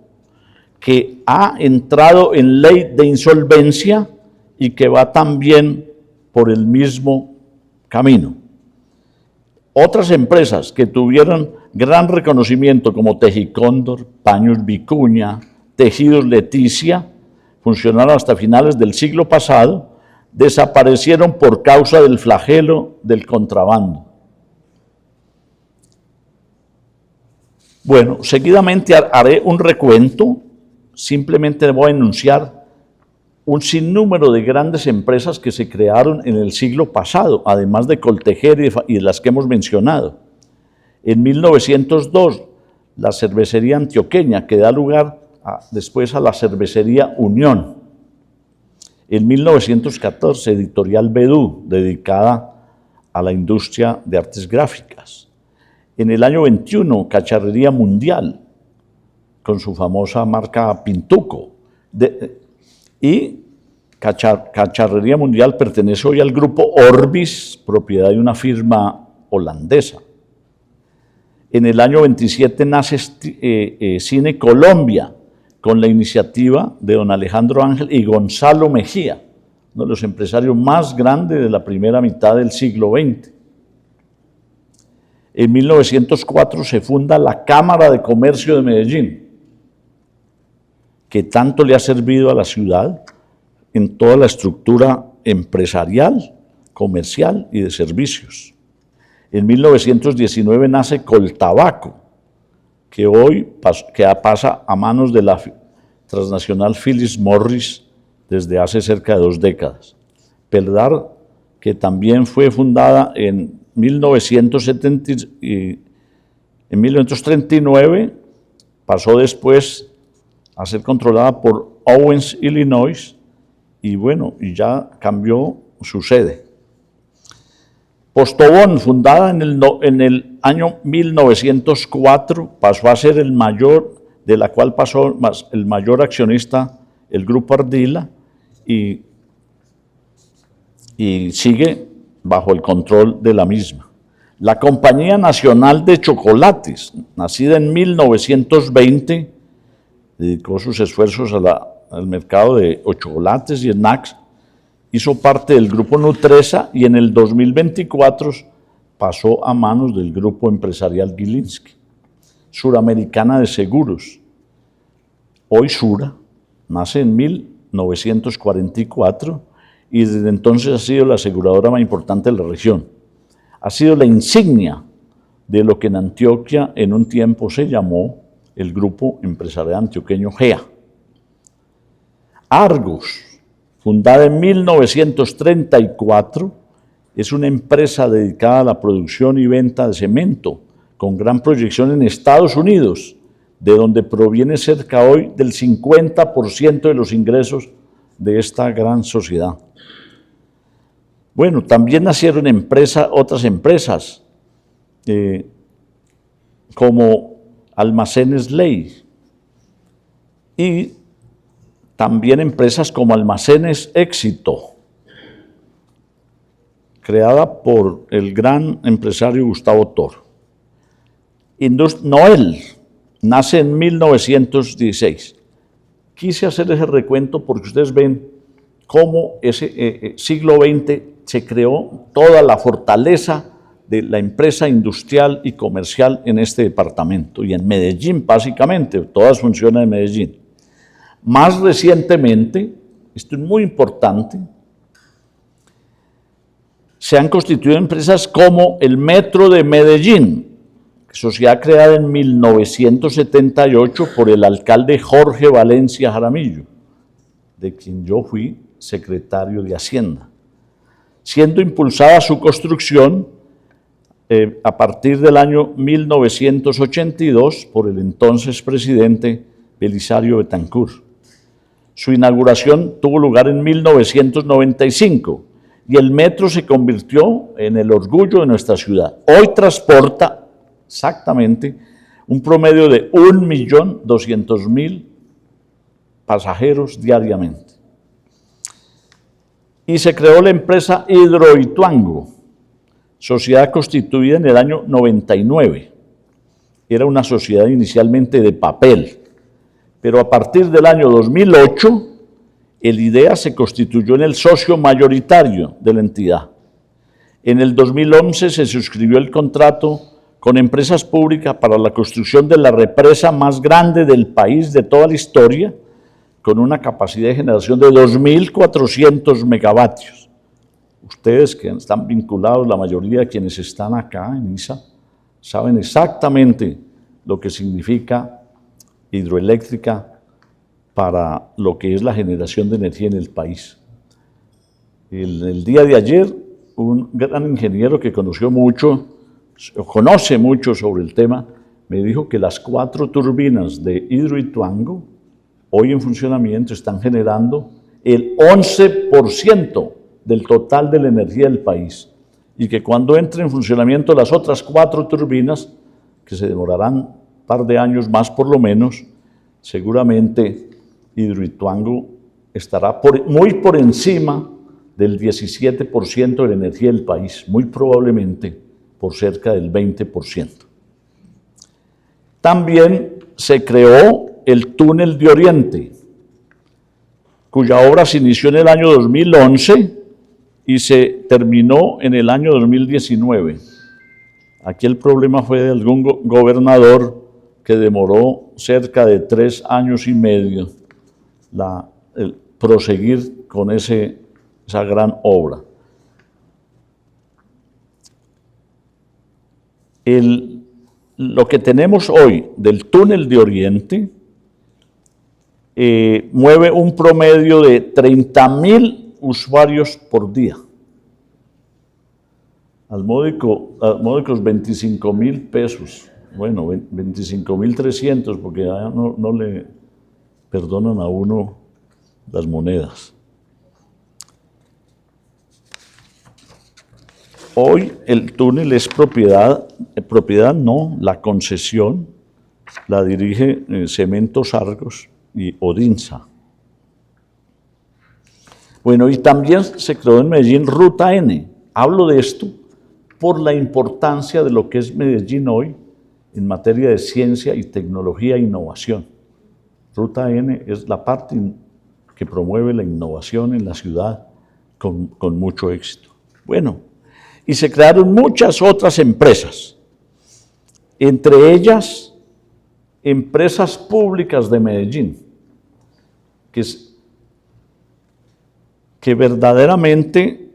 que ha entrado en ley de insolvencia y que va también por el mismo camino. Otras empresas que tuvieron gran reconocimiento como Tejicóndor, Paños Vicuña, Tejidos Leticia, funcionaron hasta finales del siglo pasado, desaparecieron por causa del flagelo del contrabando. Bueno, seguidamente haré un recuento, simplemente voy a enunciar un sinnúmero de grandes empresas que se crearon en el siglo pasado, además de Coltejer y de las que hemos mencionado. En 1902, la cervecería antioqueña, que da lugar después a la cervecería Unión. En 1914, Editorial Bedú, dedicada a la industria de artes gráficas. En el año 21, Cacharrería Mundial, con su famosa marca Pintuco. Y Cacharrería Mundial pertenece hoy al grupo Orbis, propiedad de una firma holandesa. En el año 27 nace Cine Colombia, con la iniciativa de don Alejandro Ángel y Gonzalo Mejía, uno de los empresarios más grandes de la primera mitad del siglo XX. En 1904 se funda la Cámara de Comercio de Medellín, que tanto le ha servido a la ciudad en toda la estructura empresarial, comercial y de servicios. En 1919 nace Coltabaco, que hoy pasa a manos de la transnacional Philip Morris desde hace cerca de 2 décadas. Peldar, que también fue fundada en 1939, pasó después a ser controlada por Owens, Illinois, y bueno, y ya cambió su sede. Postobón, fundada en el año 1904, pasó a ser el mayor, de la cual pasó el mayor accionista, el Grupo Ardila, y sigue bajo el control de la misma. La Compañía Nacional de Chocolates, nacida en 1920, dedicó sus esfuerzos al mercado de chocolates y snacks, hizo parte del Grupo Nutresa y en el 2024 pasó a manos del Grupo Empresarial Gilinski. Suramericana de Seguros, hoy Sura, nace en 1944 y desde entonces ha sido la aseguradora más importante de la región. Ha sido la insignia de lo que en Antioquia en un tiempo se llamó el Grupo Empresarial Antioqueño GEA. Argos, fundada en 1934, es una empresa dedicada a la producción y venta de cemento, con gran proyección en Estados Unidos, de donde proviene cerca hoy del 50% de los ingresos de esta gran sociedad. Bueno, también nacieron otras empresas, como Almacenes Ley, y también empresas como Almacenes Éxito, creada por el gran empresario Gustavo Toro. Noel nace en 1916. Quise hacer ese recuento porque ustedes ven cómo ese siglo XX se creó toda la fortaleza de la empresa industrial y comercial en este departamento y en Medellín básicamente, todas funcionan en Medellín. Más recientemente, esto es muy importante, se han constituido empresas como el Metro de Medellín, sociedad creada en 1978 por el alcalde Jorge Valencia Jaramillo, de quien yo fui secretario de Hacienda, siendo impulsada su construcción a partir del año 1982 por el entonces presidente Belisario Betancur. Su inauguración tuvo lugar en 1995 y el metro se convirtió en el orgullo de nuestra ciudad. Hoy transporta exactamente un promedio de 1.200.000 pasajeros diariamente. Y se creó la empresa Hidroituango, sociedad constituida en el año 99. Era una sociedad inicialmente de papel, pero a partir del año 2008, el IDEA se constituyó en el socio mayoritario de la entidad. En el 2011 se suscribió el contrato con empresas públicas para la construcción de la represa más grande del país de toda la historia, con una capacidad de generación de 2.400 megavatios. Ustedes que están vinculados, la mayoría de quienes están acá en ISA, saben exactamente lo que significa hidroeléctrica para lo que es la generación de energía en el país. El día de ayer, un gran ingeniero que conoce mucho sobre el tema, me dijo que las 4 turbinas de Hidroituango, hoy en funcionamiento, están generando el 11% del total de la energía del país, y que cuando entren en funcionamiento las otras 4 turbinas, que se demorarán un par de años más por lo menos, seguramente Hidroituango estará muy por encima del 17% de la energía del país, muy probablemente por cerca del 20%. También se creó el Túnel de Oriente, cuya obra se inició en el año 2011 y se terminó en el año 2019. Aquí el problema fue de algún gobernador que demoró cerca de 3 años y medio el proseguir con esa gran obra. Lo que tenemos hoy del Túnel de Oriente mueve un promedio de 30.000 usuarios por día. Al módicos 25.000 pesos, bueno, 25.300, porque ya no le perdonan a uno las monedas. Hoy el túnel es propiedad no, la concesión la dirige Cementos Argos y Odinsa. Bueno, y también se creó en Medellín Ruta N. Hablo de esto por la importancia de lo que es Medellín hoy en materia de ciencia y tecnología e innovación. Ruta N es la parte que promueve la innovación en la ciudad con mucho éxito. Bueno, y se crearon muchas otras empresas, entre ellas empresas públicas de Medellín, que verdaderamente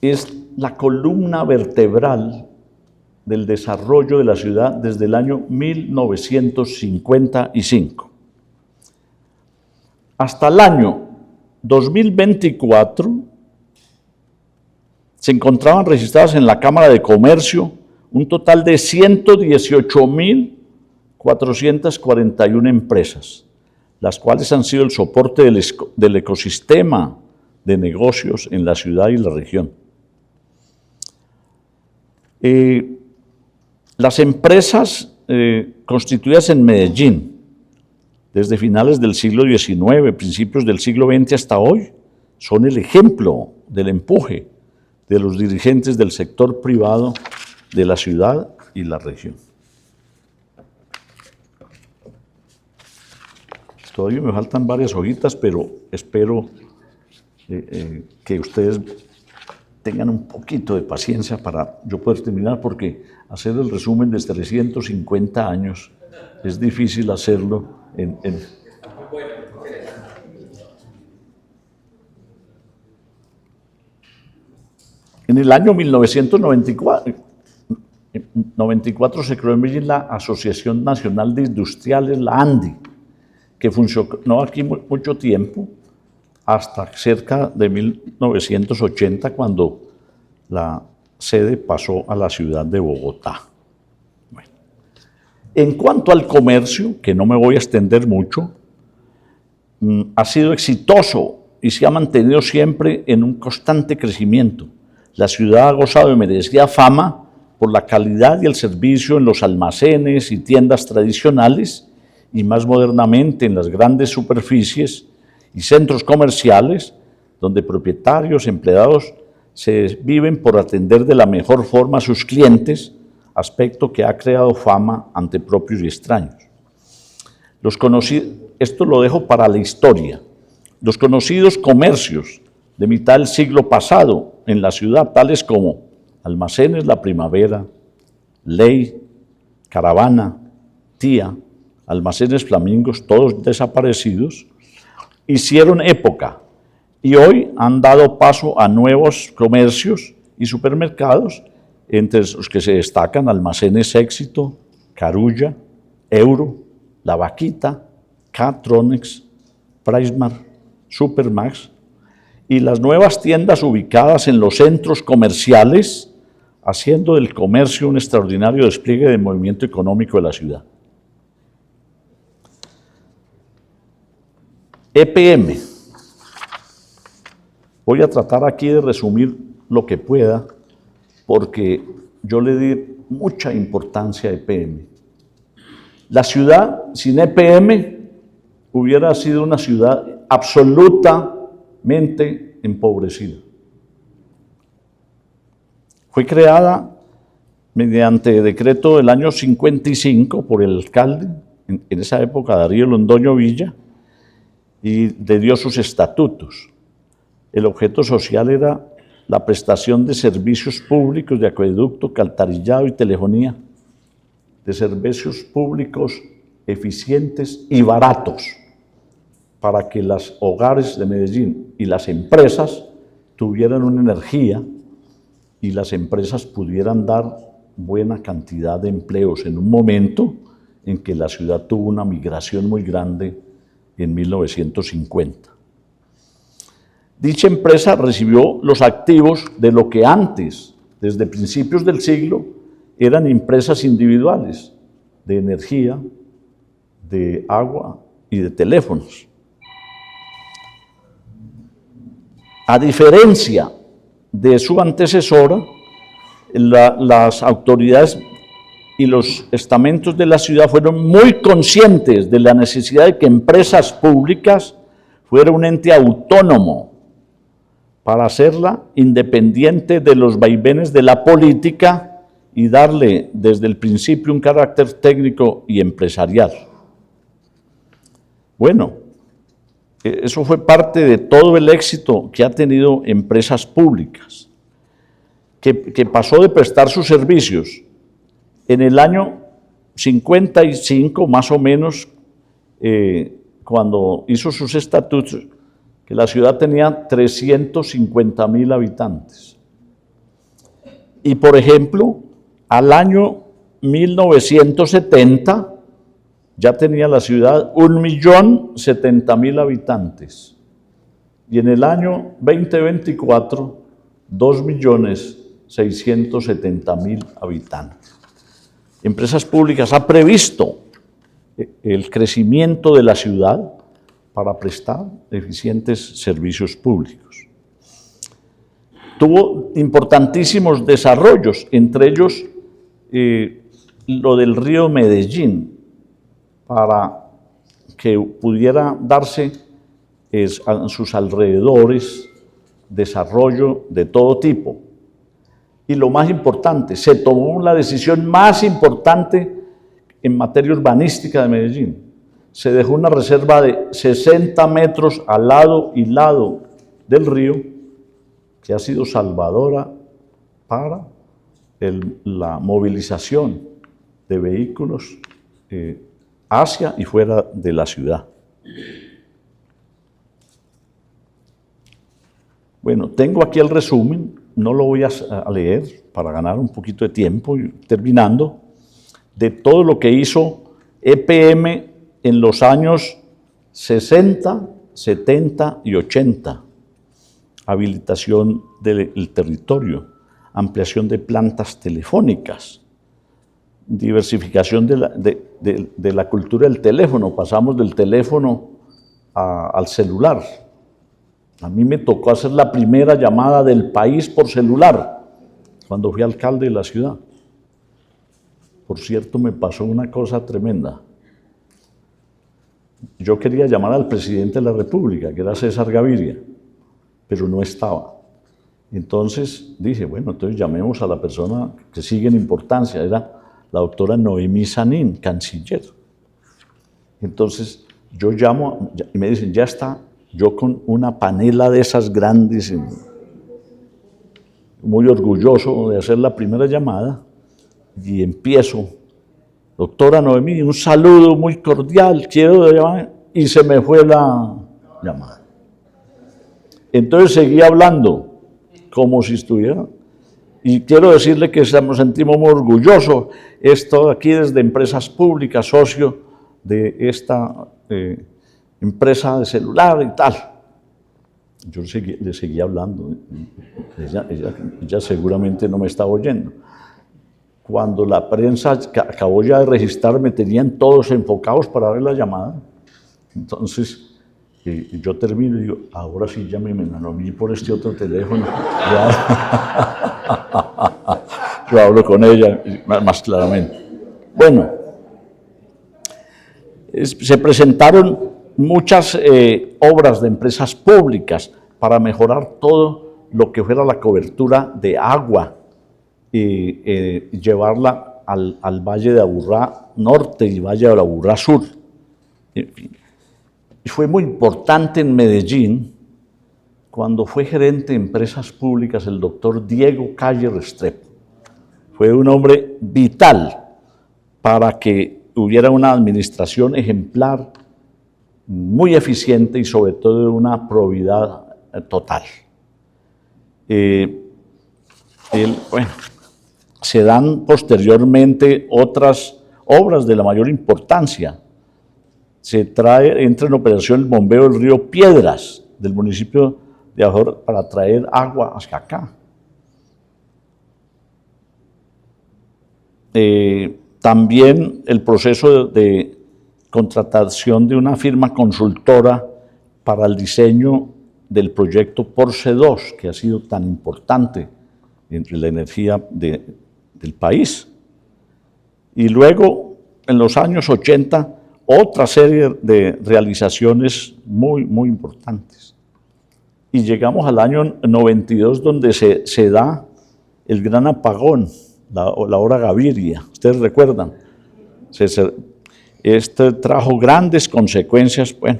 es la columna vertebral del desarrollo de la ciudad desde el año 1955. Hasta el año 2024 se encontraban registradas en la Cámara de Comercio un total de 118.441 empresas, las cuales han sido el soporte del ecosistema de negocios en la ciudad y la región. Las empresas constituidas en Medellín desde finales del siglo XIX, principios del siglo XX hasta hoy, son el ejemplo del empuje de los dirigentes del sector privado de la ciudad y la región. Todavía me faltan varias hojitas, pero espero que ustedes tengan un poquito de paciencia para yo poder terminar, porque hacer el resumen de 350 años es difícil hacerlo en el año 1994 se creó en Medellín la Asociación Nacional de Industriales, la ANDI, que funcionó aquí mucho tiempo, hasta cerca de 1980, cuando la sede pasó a la ciudad de Bogotá. Bueno. En cuanto al comercio, que no me voy a extender mucho, ha sido exitoso y se ha mantenido siempre en un constante crecimiento. La ciudad ha gozado de merecida fama por la calidad y el servicio en los almacenes y tiendas tradicionales, y más modernamente en las grandes superficies y centros comerciales, donde propietarios, empleados se viven por atender de la mejor forma a sus clientes, aspecto que ha creado fama ante propios y extraños. Esto lo dejo para la historia. Los conocidos comercios de mitad del siglo pasado en la ciudad, tales como Almacenes La Primavera, Ley, Caravana, Tía, Almacenes Flamingos, todos desaparecidos, hicieron época y hoy han dado paso a nuevos comercios y supermercados, entre los que se destacan Almacenes Éxito, Carulla, Euro, La Vaquita, Catronex, Pricemart, Supermax, y las nuevas tiendas ubicadas en los centros comerciales, haciendo del comercio un extraordinario despliegue del movimiento económico de la ciudad. EPM. Voy a tratar aquí de resumir lo que pueda, porque yo le di mucha importancia a EPM. La ciudad sin EPM hubiera sido una ciudad absolutamente empobrecida. Fue creada mediante decreto del año 55 por el alcalde, en esa época Darío Londoño Villa, y le dio sus estatutos. El objeto social era la prestación de servicios públicos de acueducto, alcantarillado y telefonía, de servicios públicos eficientes y baratos, para que los hogares de Medellín y las empresas tuvieran una energía y las empresas pudieran dar buena cantidad de empleos en un momento en que la ciudad tuvo una migración muy grande en 1950. Dicha empresa recibió los activos de lo que antes, desde principios del siglo, eran empresas individuales de energía, de agua y de teléfonos. A diferencia de su antecesora, las autoridades y los estamentos de la ciudad fueron muy conscientes de la necesidad de que empresas públicas fuera un ente autónomo para hacerla independiente de los vaivenes de la política y darle desde el principio un carácter técnico y empresarial. Bueno, eso fue parte de todo el éxito que ha tenido empresas públicas, que pasó de prestar sus servicios en el año 55, más o menos, cuando hizo sus estatutos, que la ciudad tenía 350.000 habitantes. Y, por ejemplo, al año 1970 ya tenía la ciudad 1.070.000 habitantes. Y en el año 2024, 2.670.000 habitantes. Empresas Públicas ha previsto el crecimiento de la ciudad para prestar eficientes servicios públicos. Tuvo importantísimos desarrollos, entre ellos lo del río Medellín, para que pudiera darse a sus alrededores desarrollo de todo tipo. Y lo más importante, se tomó la decisión más importante en materia urbanística de Medellín. Se dejó una reserva de 60 metros al lado y lado del río, que ha sido salvadora para la movilización de vehículos hacia y fuera de la ciudad. Bueno, tengo aquí el resumen, no lo voy a leer para ganar un poquito de tiempo, terminando, de todo lo que hizo EPM en los años 60, 70 y 80. Habilitación del territorio, ampliación de plantas telefónicas, diversificación de la cultura del teléfono, pasamos del teléfono al celular. A mí me tocó hacer la primera llamada del país por celular, cuando fui alcalde de la ciudad. Por cierto, me pasó una cosa tremenda. Yo quería llamar al presidente de la República, que era César Gaviria, pero no estaba. Entonces dije, bueno, entonces llamemos a la persona que sigue en importancia, era la doctora Noemí Sanín, canciller. Entonces yo llamo y me dicen, ya está, yo con una panela de esas grandes, muy orgulloso de hacer la primera llamada, y empiezo, doctora Noemí, un saludo muy cordial, quiero llamar, y se me fue la llamada. Entonces seguí hablando, como si estuviera, y quiero decirle que nos sentimos muy orgullosos, esto aquí desde Empresas Públicas, socio de esta empresa de celular y tal. Yo le seguí hablando, ella seguramente no me estaba oyendo. Cuando la prensa acabó ya de registrarme, tenían todos enfocados para ver la llamada. Entonces, yo termino y digo, ahora sí llámeme a mí por este otro teléfono. Yo hablo con ella más claramente. Bueno, se presentaron muchas obras de empresas públicas para mejorar todo lo que fuera la cobertura de agua y llevarla al Valle de Aburrá Norte y Valle de Aburrá Sur. En fin. Y fue muy importante en Medellín cuando fue gerente de empresas públicas el doctor Diego Calle Restrepo. Fue un hombre vital para que hubiera una administración ejemplar, muy eficiente y sobre todo de una probidad total. Se dan posteriormente otras obras de la mayor importancia. Entra en operación el bombeo del río Piedras del municipio de Ajor para traer agua hacia acá. También el proceso de contratación de una firma consultora para el diseño del proyecto Porce 2, que ha sido tan importante entre la energía del país. Y luego, en los años 80, otra serie de realizaciones muy, muy importantes. Y llegamos al año 92, donde se da el gran apagón, la hora Gaviria, ustedes recuerdan. Este trajo grandes consecuencias, bueno,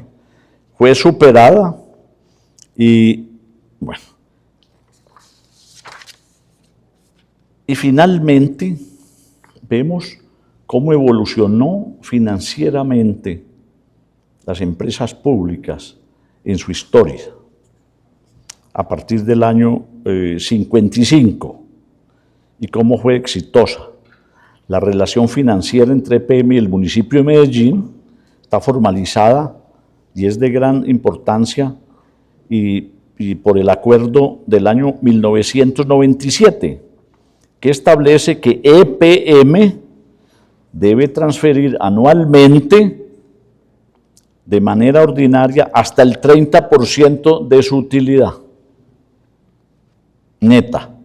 fue superada y bueno. Y finalmente vemos cómo evolucionó financieramente las empresas públicas en su historia a partir del año 55 y cómo fue exitosa. La relación financiera entre EPM y el municipio de Medellín está formalizada y es de gran importancia y por el acuerdo del año 1997, que establece que EPM debe transferir anualmente de manera ordinaria hasta el 30% de su utilidad neta.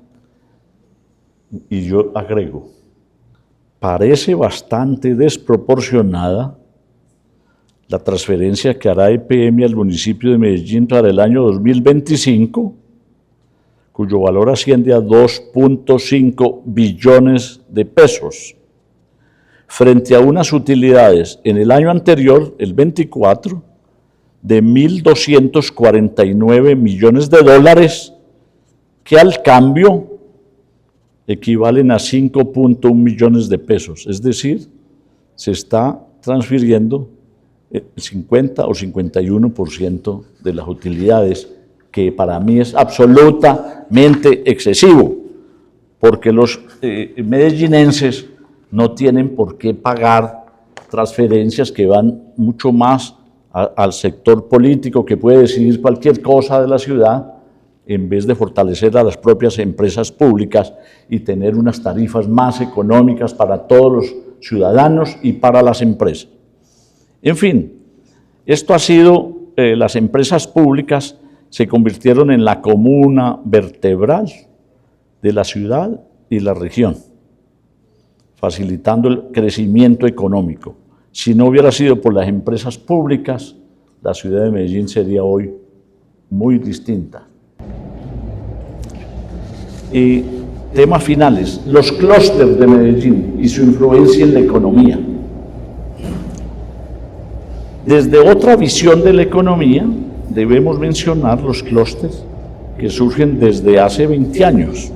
Y yo agrego, parece bastante desproporcionada la transferencia que hará EPM al municipio de Medellín para el año 2025, cuyo valor asciende a 2.5 billones de pesos, frente a unas utilidades en el año anterior, el 24, de 1.249 millones de dólares, que al cambio equivalen a 5.1 millones de pesos. Es decir, se está transfiriendo el 50 o 51% de las utilidades, que para mí es absolutamente excesivo, porque los medellinenses no tienen por qué pagar transferencias que van mucho más al sector político, que puede decidir cualquier cosa de la ciudad, en vez de fortalecer a las propias empresas públicas y tener unas tarifas más económicas para todos los ciudadanos y para las empresas. En fin, esto ha sido, las empresas públicas se convirtieron en la columna vertebral de la ciudad y la región, facilitando el crecimiento económico. Si no hubiera sido por las empresas públicas, la ciudad de Medellín sería hoy muy distinta. Y temas finales, los clústeres de Medellín y su influencia en la economía. Desde otra visión de la economía, debemos mencionar los clústeres que surgen desde hace 20 años.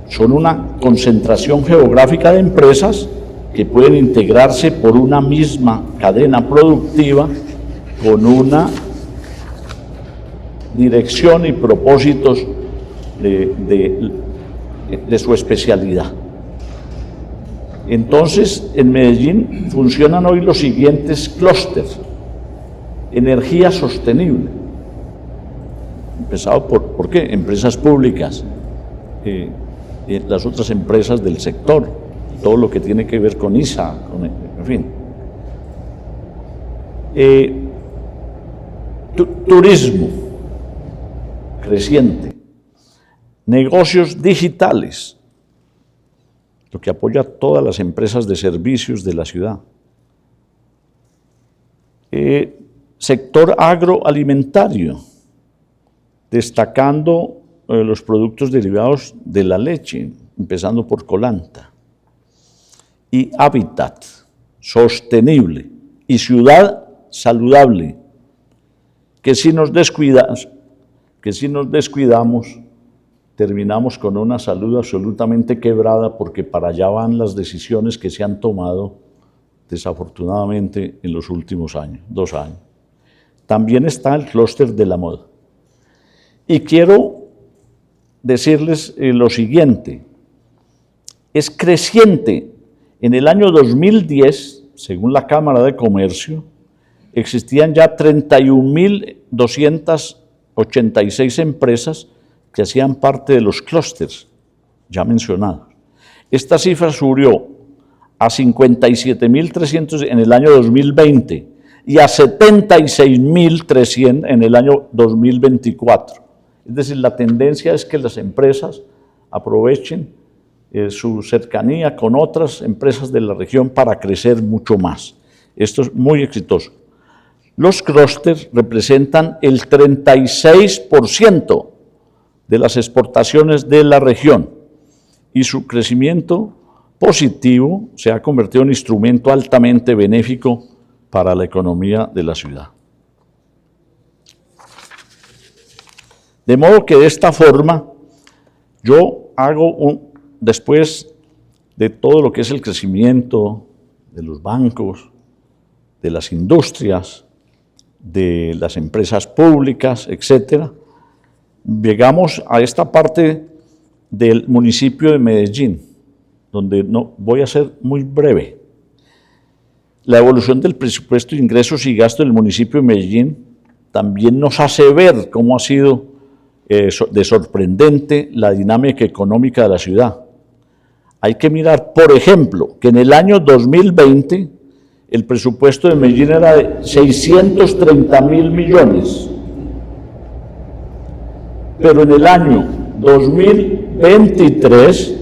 Son una concentración geográfica de empresas que pueden integrarse por una misma cadena productiva con una dirección y propósitos de su especialidad. Entonces, en Medellín funcionan hoy los siguientes clústeres. Energía sostenible, empezado ¿por qué? Empresas públicas, las otras empresas del sector, todo lo que tiene que ver con ISA, en fin. Turismo creciente, negocios digitales, lo que apoya a todas las empresas de servicios de la ciudad. Sector agroalimentario, destacando los productos derivados de la leche, empezando por Colanta. Y hábitat sostenible y ciudad saludable, que si nos descuidamos, terminamos con una salud absolutamente quebrada, porque para allá van las decisiones que se han tomado desafortunadamente en los últimos años, 2 años. También está el clúster de la moda. Y quiero decirles lo siguiente: es creciente. En el año 2010, según la Cámara de Comercio, existían ya 31.286 empresas que hacían parte de los clústeres ya mencionados. Esta cifra subió a 57.300 en el año 2020 y a 76.300 en el año 2024. Es decir, la tendencia es que las empresas aprovechen su cercanía con otras empresas de la región para crecer mucho más. Esto es muy exitoso. Los clústeres representan el 36% de las exportaciones de la región, y su crecimiento positivo se ha convertido en un instrumento altamente benéfico para la economía de la ciudad. De modo que de esta forma yo hago después de todo lo que es el crecimiento de los bancos, de las industrias, de las empresas públicas, etcétera, llegamos a esta parte del municipio de Medellín, donde voy a ser muy breve. La evolución del presupuesto de ingresos y gastos del municipio de Medellín también nos hace ver cómo ha sido de sorprendente la dinámica económica de la ciudad. Hay que mirar, por ejemplo, que en el año 2020 el presupuesto de Medellín era de 630.000 millones, pero en el año 2023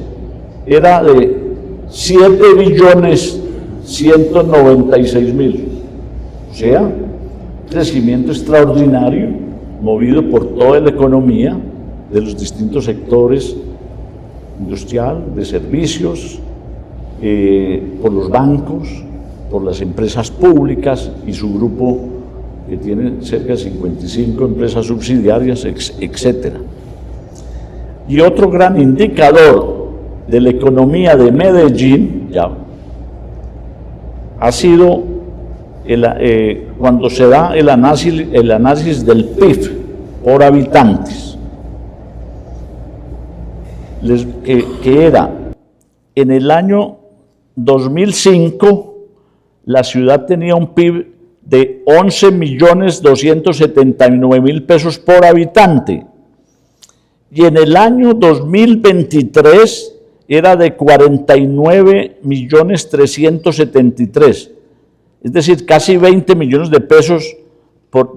era de 7.196.000. O sea, crecimiento extraordinario, movido por toda la economía de los distintos sectores industrial, de servicios, por los bancos, por las empresas públicas y su grupo que tiene cerca de 55 empresas subsidiarias, etc. Y otro gran indicador de la economía de Medellín ha sido cuando se da el análisis del PIB por habitantes, que era en el año 2005 la ciudad tenía un PIB de 11.279.000 pesos por habitante, y en el año 2023 era de 49.373.000, es decir, casi 20 millones de pesos por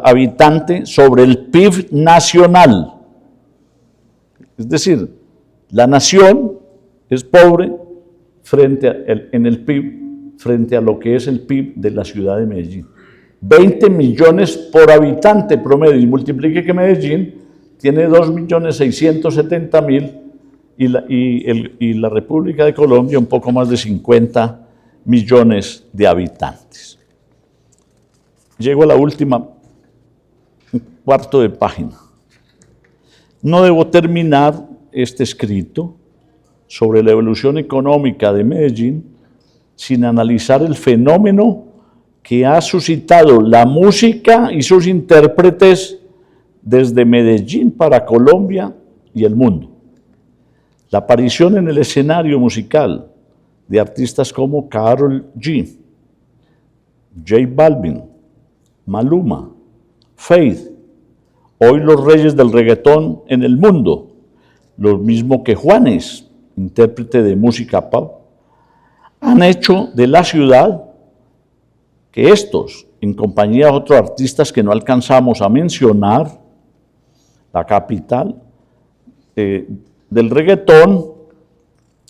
habitante sobre el PIB nacional. Es decir, la nación es pobre en el PIB frente a lo que es el PIB de la ciudad de Medellín. 20 millones por habitante promedio, y multiplique que Medellín tiene 2.670.000 y la República de Colombia un poco más de 50 millones de habitantes. Llego a la última, un cuarto de página. No debo terminar este escrito sobre la evolución económica de Medellín sin analizar el fenómeno que ha suscitado la música y sus intérpretes desde Medellín para Colombia y el mundo. La aparición en el escenario musical de artistas como Karol G, J Balvin, Maluma, Faith, hoy los reyes del reggaetón en el mundo, lo mismo que Juanes, intérprete de música pop, han hecho de la ciudad que estos, en compañía de otros artistas que no alcanzamos a mencionar, la capital del reggaetón,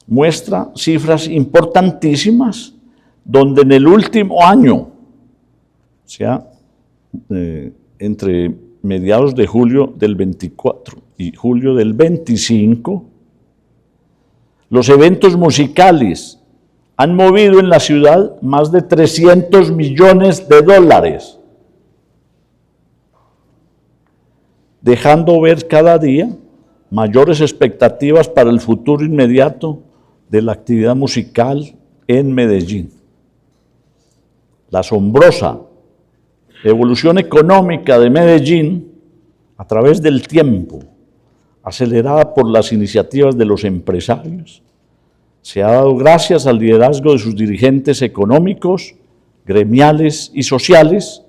muestra cifras importantísimas, donde en el último año, o sea, entre mediados de julio del 24 y julio del 25, Los eventos musicales han movido en la ciudad más de 300 millones de dólares, dejando ver cada día mayores expectativas para el futuro inmediato de la actividad musical en Medellín. La asombrosa evolución económica de Medellín a través del tiempo, acelerada por las iniciativas de los empresarios, se ha dado gracias al liderazgo de sus dirigentes económicos, gremiales y sociales,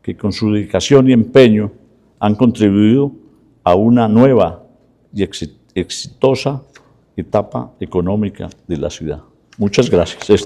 que con su dedicación y empeño han contribuido a una nueva y exitosa etapa económica de la ciudad. Muchas gracias.